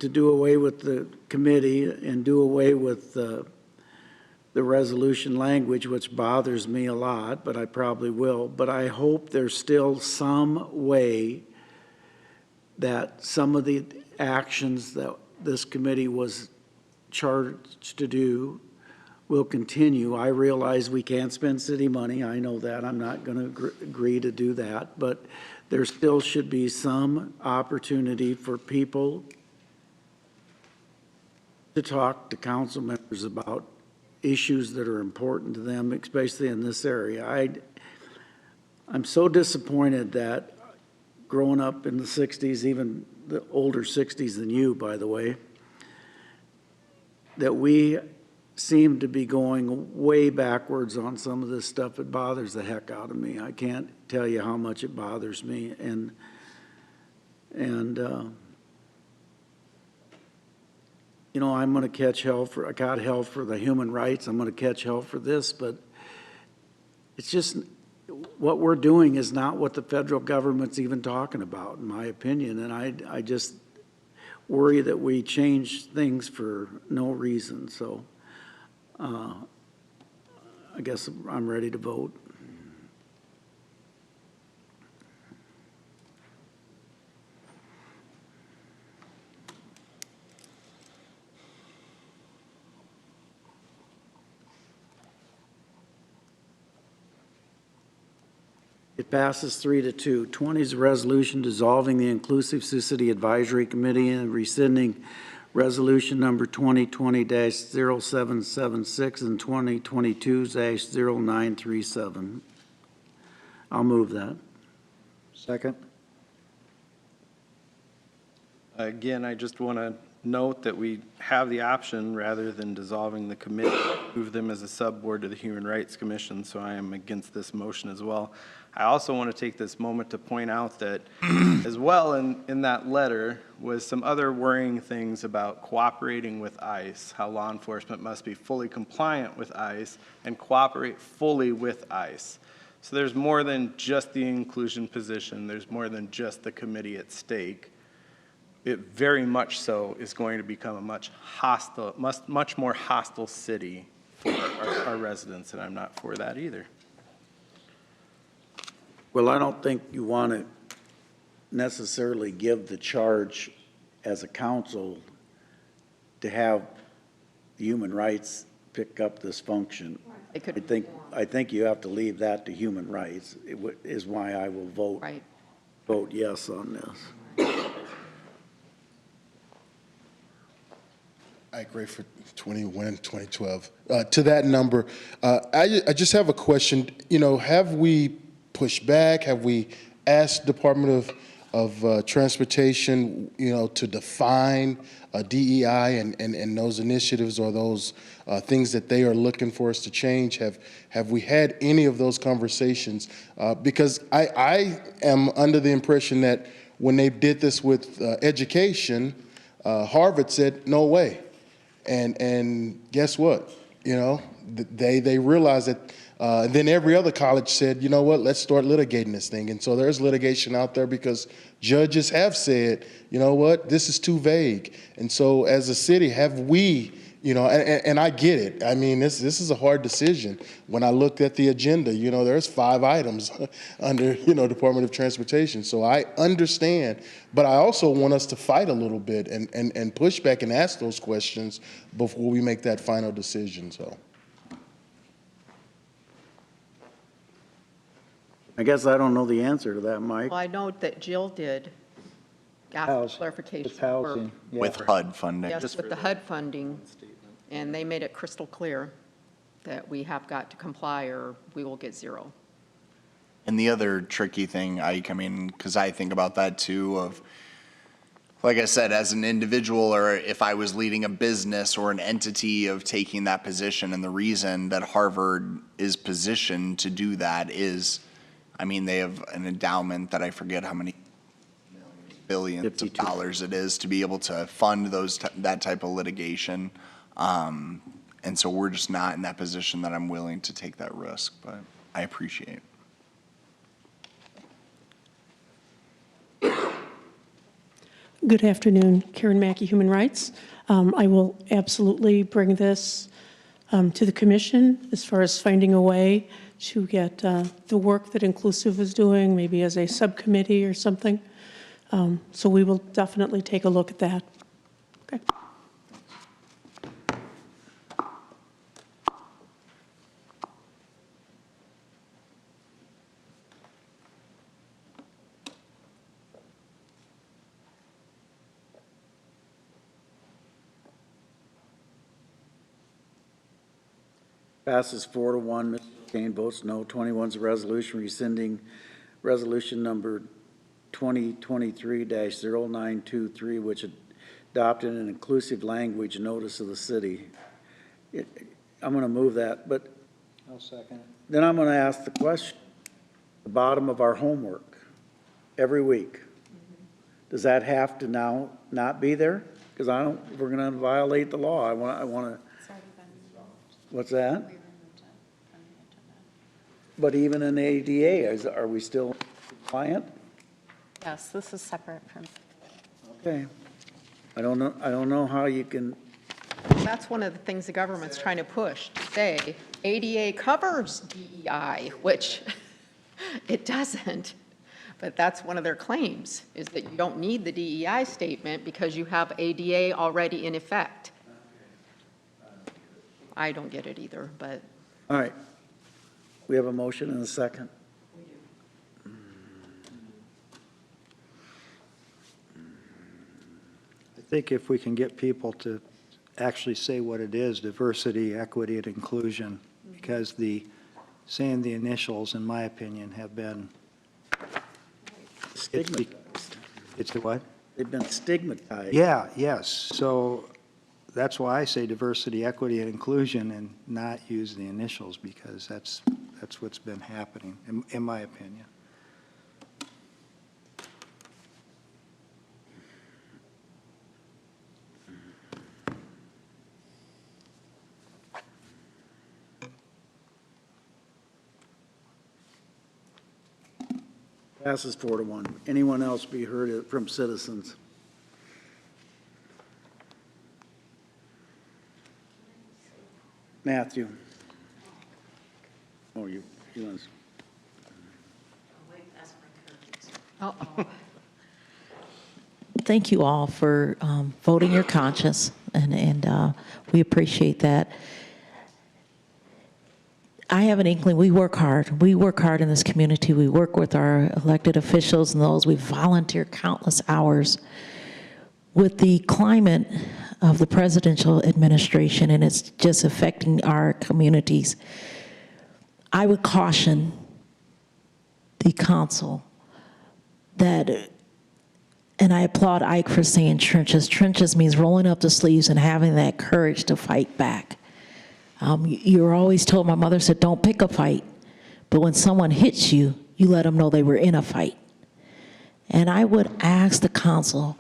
to do away with the committee and do away with the resolution language, which bothers me a lot, but I probably will. But I hope there's still some way that some of the actions that this committee was charged to do will continue. I realize we can't spend city money. I know that. I'm not going to agree to do that. But there still should be some opportunity for people to talk to council members about issues that are important to them, especially in this area. I'm so disappointed that growing up in the 60s, even the older 60s than you, by the way, that we seem to be going way backwards on some of this stuff. It bothers the heck out of me. I can't tell you how much it bothers me. And you know, I'm going to catch hell for, I got hell for the human rights. I'm going to catch hell for this, but it's just, what we're doing is not what the federal government's even talking about, in my opinion. And I just worry that we change things for no reason. So I guess I'm ready to vote. It passes 3-2. 20 is a resolution dissolving the Inclusive Sioux City Advisory Committee and rescinding resolution number 2020-0776 and 2022-0937. I'll move that. Second. Again, I just want to note that we have the option, rather than dissolving the committee, to move them as a subboard to the Human Rights Commission, so I am against this motion as well. I also want to take this moment to point out that as well in that letter was some other worrying things about cooperating with ICE, how law enforcement must be fully compliant with ICE and cooperate fully with ICE. So there's more than just the inclusion position, there's more than just the committee at stake. It very much so is going to become a much more hostile city for our residents, and I'm not for that either. Well, I don't think you want to necessarily give the charge as a council to have human rights pick up this function. I think you have to leave that to human rights, is why I will vote yes on this. I agree for 21, 2012. To that number, I just have a question. You know, have we pushed back? Have we asked Department of Transportation, you know, to define DEI and those initiatives or those things that they are looking for us to change? Have we had any of those conversations? Because I am under the impression that when they did this with education, Harvard said, no way. And guess what? You know, they realized that. Then every other college said, you know what, let's start litigating this thing. And so there's litigation out there because judges have said, you know what, this is too vague. And so as a city, have we, you know, and I get it. I mean, this is a hard decision. When I looked at the agenda, you know, there's 5 items under, you know, Department of Transportation. So I understand, but I also want us to fight a little bit and push back and ask those questions before we make that final decision, so. I guess I don't know the answer to that, Mike. Well, I know that Jill did ask clarification. Housing, yeah. With HUD funding. Yes, with the HUD funding, and they made it crystal clear that we have got to comply or we will get 0. And the other tricky thing, Ike, I mean, because I think about that too, of, like I said, as an individual, or if I was leading a business or an entity of taking that position, and the reason that Harvard is positioned to do that is, I mean, they have an endowment that I forget how many billions of dollars it is to be able to fund that type of litigation. And so we're just not in that position that I'm willing to take that risk, but I appreciate it. Good afternoon, Karen Mackey, Human Rights. I will absolutely bring this to the commission as far as finding a way to get the work that Inclusive is doing, maybe as a subcommittee or something. So we will definitely take a look at that. Okay. Passes 4-1. Mr. Kane votes no. 21 is a resolution rescinding resolution number 2023-0923, which adopted an inclusive language notice of the city. I'm going to move that, but I'll second it. then I'm going to ask the question, the bottom of our homework, every week. Does that have to now not be there? Because we're going to violate the law. I want to. What's that? But even in ADA, are we still compliant? Yes, this is separate from. Okay. I don't know how you can. That's one of the things the government's trying to push, to say ADA covers DEI, which it doesn't. But that's one of their claims, is that you don't need the DEI statement because you have ADA already in effect. I don't get it either, but. All right. We have a motion and a second. I think if we can get people to actually say what it is, diversity, equity, and inclusion, because saying the initials, in my opinion, have been. Stigmatized. It's the what? They've been stigmatized. Yeah, yes. So that's why I say diversity, equity, and inclusion and not use the initials, because that's what's been happening, in my opinion. Passes 4-1. Anyone else be heard from citizens? Matthew. Oh, you want to. Uh-oh. Thank you all for voting your conscience, and we appreciate that. I have an inkling. We work hard. We work hard in this community. We work with our elected officials and those. We volunteer countless hours. With the climate of the presidential administration, and it's just affecting our communities, I would caution the council that, and I applaud Ike for saying trenches. Trenches means rolling up the sleeves and having that courage to fight back. You were always told, my mother said, don't pick a fight. But when someone hits you, you let them know they were in a fight. And I would ask the council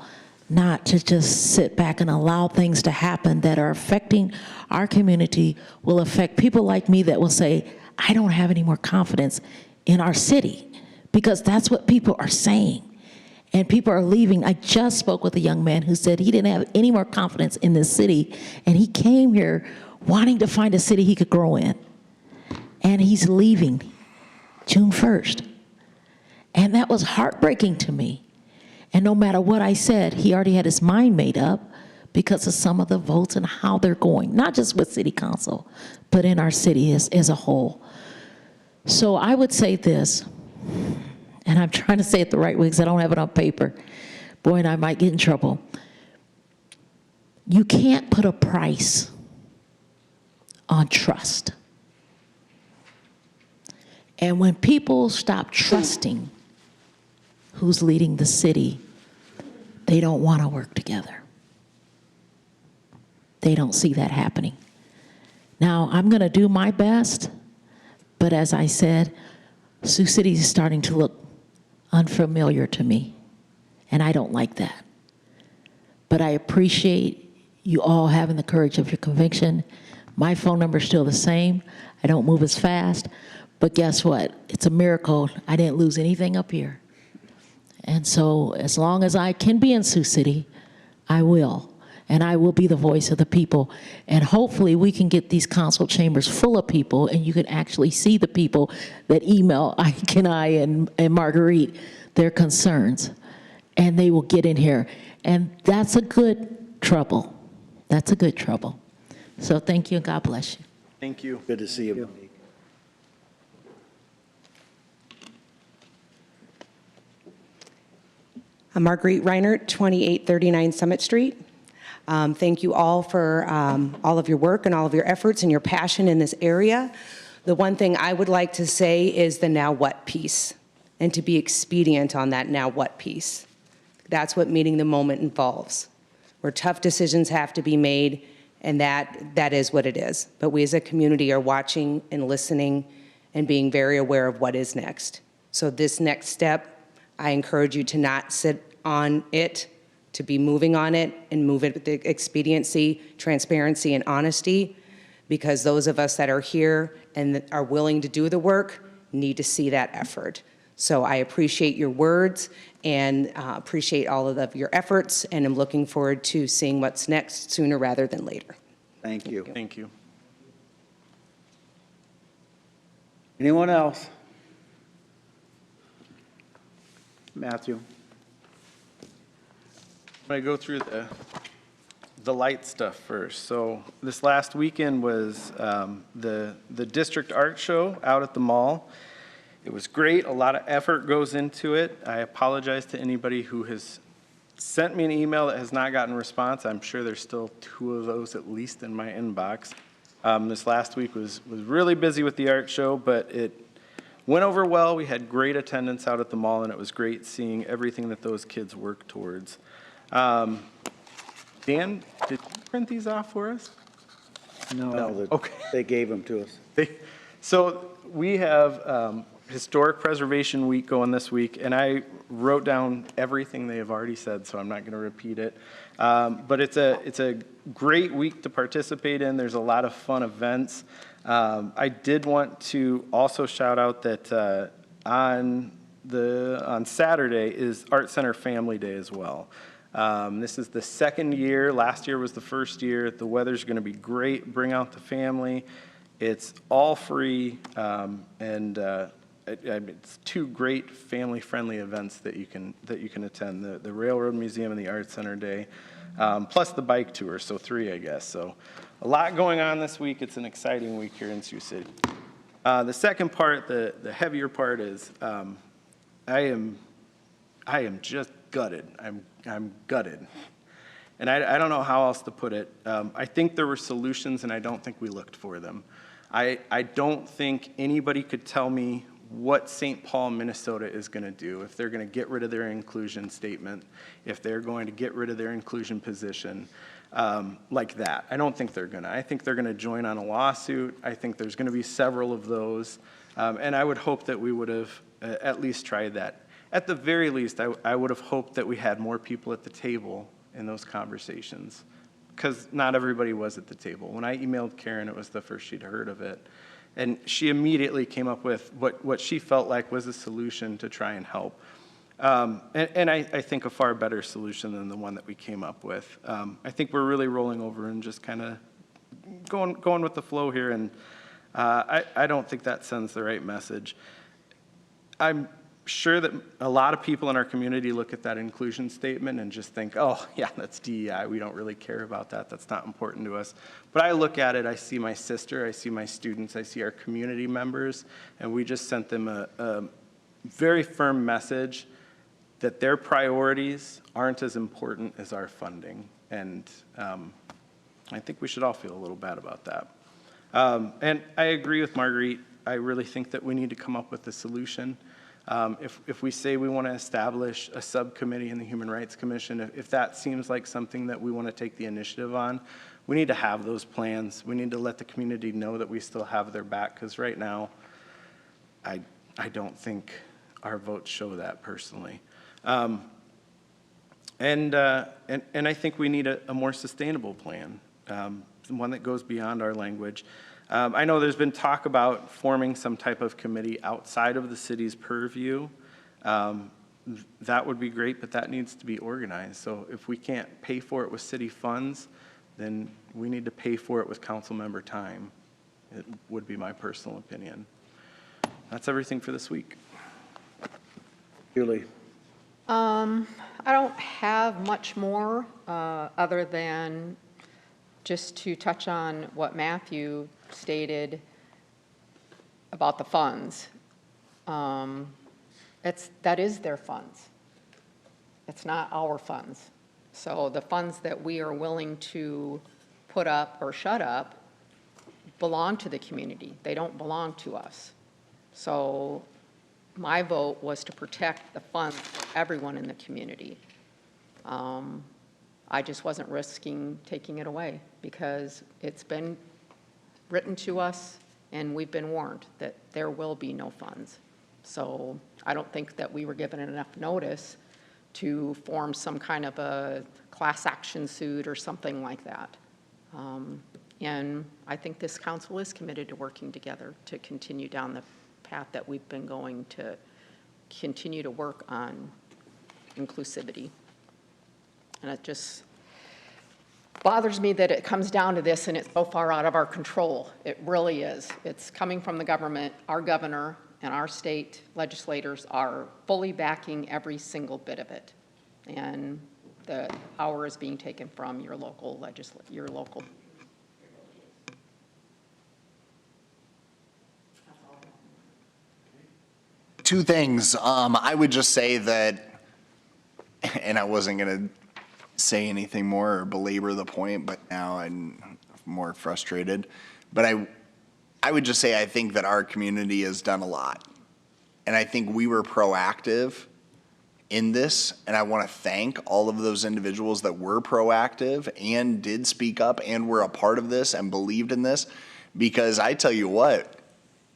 not to just sit back and allow things to happen that are affecting our community, will affect people like me that will say, I don't have any more confidence in our city, because that's what people are saying. And people are leaving. I just spoke with a young man who said he didn't have any more confidence in this city, and he came here wanting to find a city he could grow in. And he's leaving June 1st. And that was heartbreaking to me. And no matter what I said, he already had his mind made up because of some of the votes and how they're going, not just with city council, but in our city as a whole. So I would say this, and I'm trying to say it the right way because I don't have it on paper. Boy, and I might get in trouble. You can't put a price on trust. And when people stop trusting who's leading the city, they don't want to work together. They don't see that happening. Now, I'm going to do my best, but as I said, Sioux City is starting to look unfamiliar to me, and I don't like that. But I appreciate you all having the courage of your conviction. My phone number is still the same. I don't move as fast, but guess what? It's a miracle I didn't lose anything up here. And so as long as I can be in Sioux City, I will. And I will be the voice of the people. And hopefully we can get these council chambers full of people, and you can actually see the people that email Ike and I and Marguerite their concerns. And they will get in here. And that's a good trouble. That's a good trouble. So thank you and God bless you. Thank you. Good to see you, Monique. I'm Marguerite Reinert, 2839 Summit Street. Thank you all for all of your work and all of your efforts and your passion in this area. The one thing I would like to say is the now what piece, and to be expedient on that now what piece. That's what meeting the moment involves, where tough decisions have to be made, and that is what it is. But we as a community are watching and listening and being very aware of what is next. So this next step, I encourage you to not sit on it, to be moving on it and move it with the expediency, transparency, and honesty, because those of us that are here and that are willing to do the work need to see that effort. So I appreciate your words and appreciate all of your efforts, and I'm looking forward to seeing what's next sooner rather than later. Thank you. Thank you. Anyone else? Matthew? I'm going to go through the light stuff first. So this last weekend was the district art show out at the mall. It was great. A lot of effort goes into it. I apologize to anybody who has sent me an email that has not gotten a response. I'm sure there's still 2 of those at least in my inbox. This last week was really busy with the art show, but it went over well. We had great attendance out at the mall, and it was great seeing everything that those kids work towards. Dan, did you print these off for us? No, Okay. they gave them to us. So we have Historic Preservation Week going this week, and I wrote down everything they have already said, so I'm not going to repeat it. But it's a great week to participate in. There's a lot of fun events. I did want to also shout out that on Saturday is Art Center Family Day as well. This is the second year. Last year was the first year. The weather's going to be great. Bring out the family. It's all free, and it's 2 great family-friendly events that you can attend: the Railroad Museum and the Art Center Day, plus the bike tour. So 3, I guess. So a lot going on this week. It's an exciting week here in Sioux City. The second part, the heavier part, is I am just gutted. I'm gutted. And I don't know how else to put it. I think there were solutions, and I don't think we looked for them. I don't think anybody could tell me what St. Paul, Minnesota is going to do, if they're going to get rid of their inclusion statement, if they're going to get rid of their inclusion position, like that. I don't think they're going to. I think they're going to join on a lawsuit. I think there's going to be several of those. And I would hope that we would have at least tried that. At the very least, I would have hoped that we had more people at the table in those conversations, because not everybody was at the table. When I emailed Karen, it was the first she'd heard of it. And she immediately came up with what she felt like was a solution to try and help. And I think a far better solution than the one that we came up with. I think we're really rolling over and just kind of going with the flow here, and I don't think that sends the right message. I'm sure that a lot of people in our community look at that inclusion statement and just think, oh, yeah, that's DEI. We don't really care about that. That's not important to us. But I look at it, I see my sister, I see my students, I see our community members, and we just sent them a very firm message that their priorities aren't as important as our funding. And I think we should all feel a little bad about that. And I agree with Marguerite. I really think that we need to come up with a solution. If we say we want to establish a subcommittee in the Human Rights Commission, if that seems like something that we want to take the initiative on, we need to have those plans. We need to let the community know that we still have their back, because right now, I don't think our votes show that personally. And I think we need a more sustainable plan, one that goes beyond our language. I know there's been talk about forming some type of committee outside of the city's purview. that would be great, but that needs to be organized. So if we can't pay for it with city funds, then we need to pay for it with council member time. It would be my personal opinion. That's everything for this week. Julie? I don't have much more, other than just to touch on what Matthew stated about the funds. That is their funds. It's not our funds. So the funds that we are willing to put up or shut up belong to the community. They don't belong to us. So my vote was to protect the funds for everyone in the community. I just wasn't risking taking it away because it's been written to us and we've been warned that there will be no funds. So I don't think that we were given enough notice to form some kind of a class action suit or something like that. And I think this council is committed to working together to continue down the path that we've been going to continue to work on inclusivity. And it just bothers me that it comes down to this and it's so far out of our control. It really is. It's coming from the government. Our governor and our state legislators are fully backing every single bit of it. And the power is being taken from your local Two things. I would just say that, and I wasn't going to say anything more or belabor the point, but now I'm more frustrated. But I would just say I think that our community has done a lot. And I think we were proactive in this, and I want to thank all of those individuals that were proactive and did speak up and were a part of this and believed in this, because I tell you what,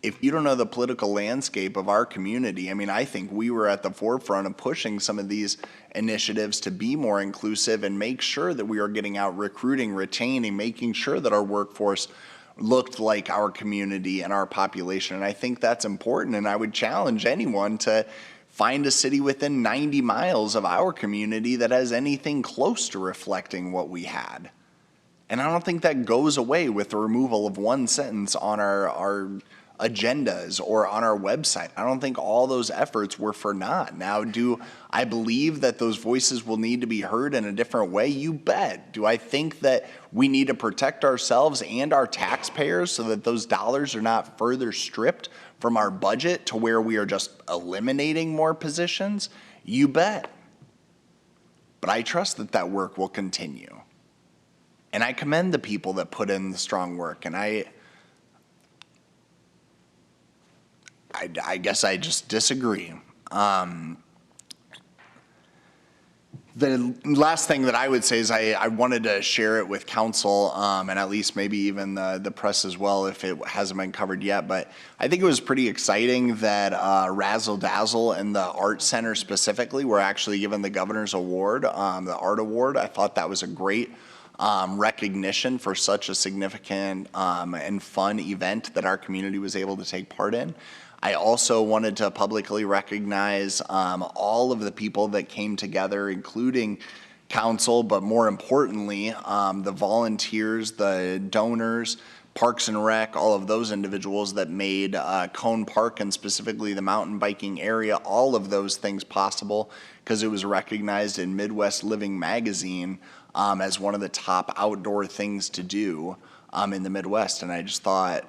if you don't know the political landscape of our community, I mean, I think we were at the forefront of pushing some of these initiatives to be more inclusive and make sure that we are getting out recruiting, retaining, making sure that our workforce looked like our community and our population. And I think that's important. And I would challenge anyone to find a city within 90 miles of our community that has anything close to reflecting what we had. And I don't think that goes away with the removal of one sentence on our agendas or on our website. I don't think all those efforts were for naught. Now, do I believe that those voices will need to be heard in a different way? You bet. Do I think that we need to protect ourselves and our taxpayers so that those dollars are not further stripped from our budget to where we are just eliminating more positions? You bet. But I trust that that work will continue. And I commend the people that put in the strong work. And I guess I just disagree. The last thing that I would say is I wanted to share it with council and at least maybe even the press as well if it hasn't been covered yet. But I think it was pretty exciting that Razzle Dazzle and the Art Center specifically were actually given the Governor's Award, the Art Award. I thought that was a great recognition for such a significant and fun event that our community was able to take part in. I also wanted to publicly recognize all of the people that came together, including council, but more importantly, the volunteers, the donors, Parks and Rec, all of those individuals that made Cone Park and specifically the mountain biking area, all of those things possible, because it was recognized in Midwest Living magazine as one of the top outdoor things to do in the Midwest. And I just thought,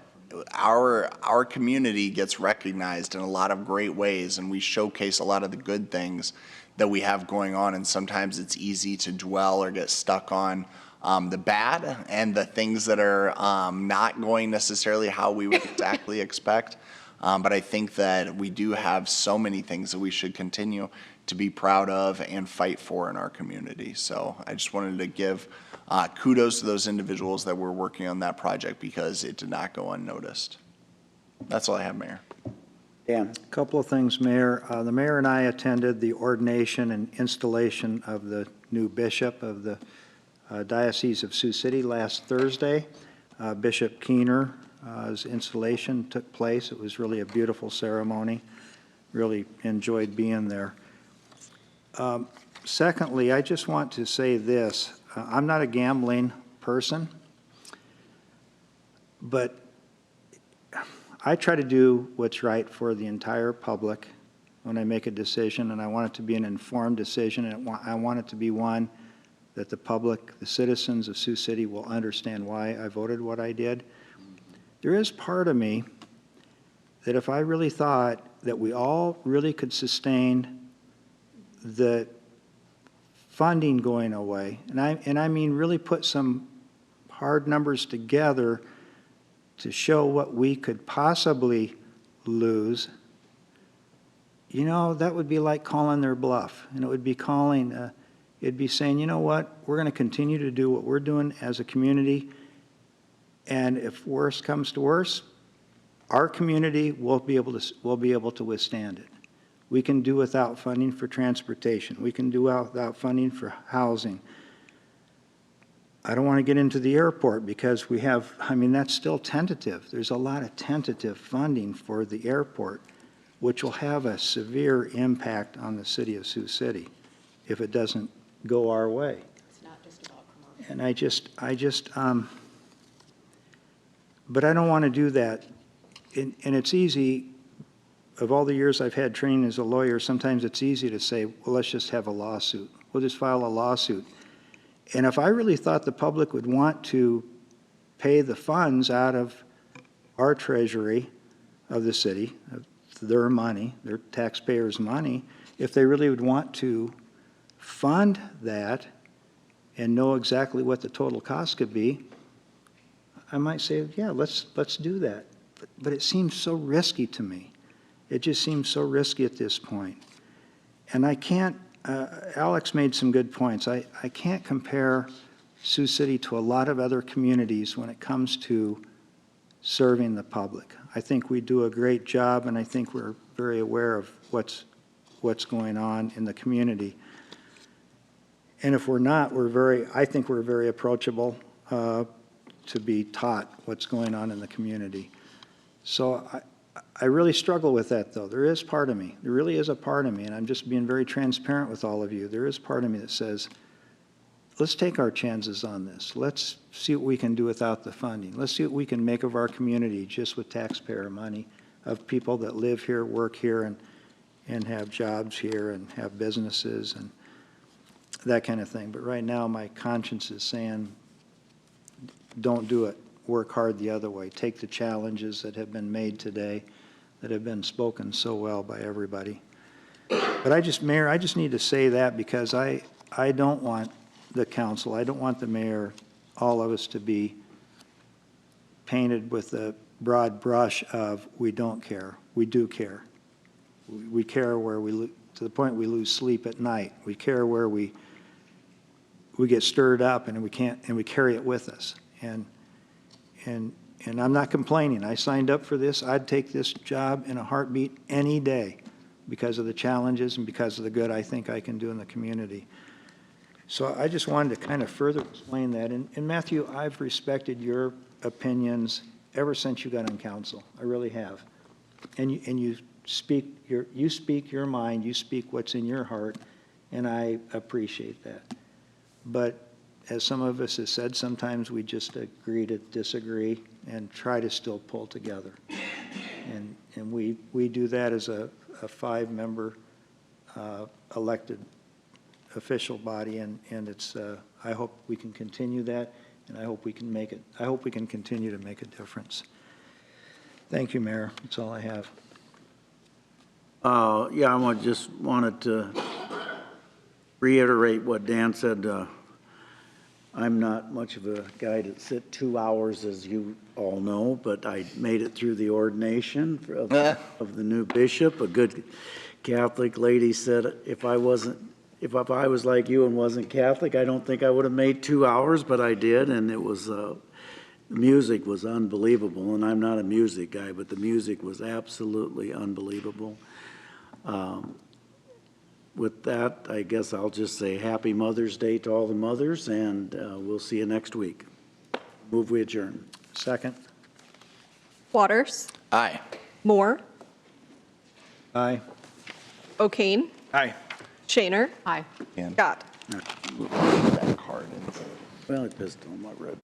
our community gets recognized in a lot of great ways, and we showcase a lot of the good things that we have going on, and sometimes it's easy to dwell or get stuck on the bad and the things that are not going necessarily how we would exactly expect. But I think that we do have so many things that we should continue to be proud of and fight for in our community. So I just wanted to give kudos to those individuals that were working on that project because it did not go unnoticed. That's all I have, Mayor. Dan? A couple of things, Mayor. The mayor and I attended the ordination and installation of the new bishop of the Diocese of Sioux City last Thursday. Bishop Keener's installation took place. It was really a beautiful ceremony. Really enjoyed being there. Secondly, I just want to say this. I'm not a gambling person, but I try to do what's right for the entire public when I make a decision, and I want it to be an informed decision, and I want it to be one that the public, the citizens of Sioux City will understand why I voted what I did. There is part of me that if I really thought that we all really could sustain the funding going away, and I mean really put some hard numbers together to show what we could possibly lose, you know, that would be like calling their bluff. And it would be it'd be saying, you know what, we're going to continue to do what we're doing as a community, and if worse comes to worse, our community will be able to withstand it. We can do without funding for transportation. We can do without funding for housing. I don't want to get into the airport because we have, I mean, that's still tentative. There's a lot of tentative funding for the airport, which will have a severe impact on the city of Sioux City if it doesn't go our way. It's not just about commercial. And but I don't want to do that. And it's easy, of all the years I've had training as a lawyer, sometimes it's easy to say, well, let's just have a lawsuit. We'll just file a lawsuit. And if I really thought the public would want to pay the funds out of our treasury of the city, of their money, their taxpayers' money, if they really would want to fund that and know exactly what the total cost could be, I might say, yeah, let's do that. But it seems so risky to me. It just seems so risky at this point. And I can't, Alex made some good points. I can't compare Sioux City to a lot of other communities when it comes to serving the public. I think we do a great job, and I think we're very aware of what's going on in the community. And if we're not, I think we're very approachable to be taught what's going on in the community. So I really struggle with that, though. There is part of me, there really is a part of me, and I'm just being very transparent with all of you. There is part of me that says, let's take our chances on this. Let's see what we can do without the funding. Let's see what we can make of our community just with taxpayer money, of people that live here, work here, and have jobs here, and have businesses, and that kind of thing. But right now, my conscience is saying, don't do it. Work hard the other way. Take the challenges that have been made today, that have been spoken so well by everybody. But Mayor, I just need to say that because I don't want the council, I don't want the mayor, all of us to be painted with a broad brush of we don't care. We do care. We care where to the point we lose sleep at night. We care where we get stirred up and we carry it with us. And I'm not complaining. I signed up for this. I'd take this job in a heartbeat any day because of the challenges and because of the good I think I can do in the community. So I just wanted to kind of further explain that. And Matthew, I've respected your opinions ever since you got on council. I really have. And you speak your mind, you speak what's in your heart, and I appreciate that. But as some of us have said, sometimes we just agree to disagree and try to still pull together. And we do that as a 5-member elected official body, and it's I hope we can continue that, and I hope we can make it. I hope we can continue to make a difference. Thank you, Mayor. That's all I have. Yeah, I just wanted to reiterate what Dan said. I'm not much of a guy to sit 2 hours, as you all know, but I made it through the ordination of the new bishop. A good Catholic lady said, if I was like you and wasn't Catholic, I don't think I would have made 2 hours, but I did, and it was, music was unbelievable, and I'm not a music guy, but the music was absolutely unbelievable. With that, I guess I'll just say Happy Mother's Day to all the mothers, and we'll see you next week. Move we adjourn. Second. Waters. Aye. Moore. Aye. O'Kane. Aye. Shaner. Aye. Scott. That card in. Well, I pissed on my red.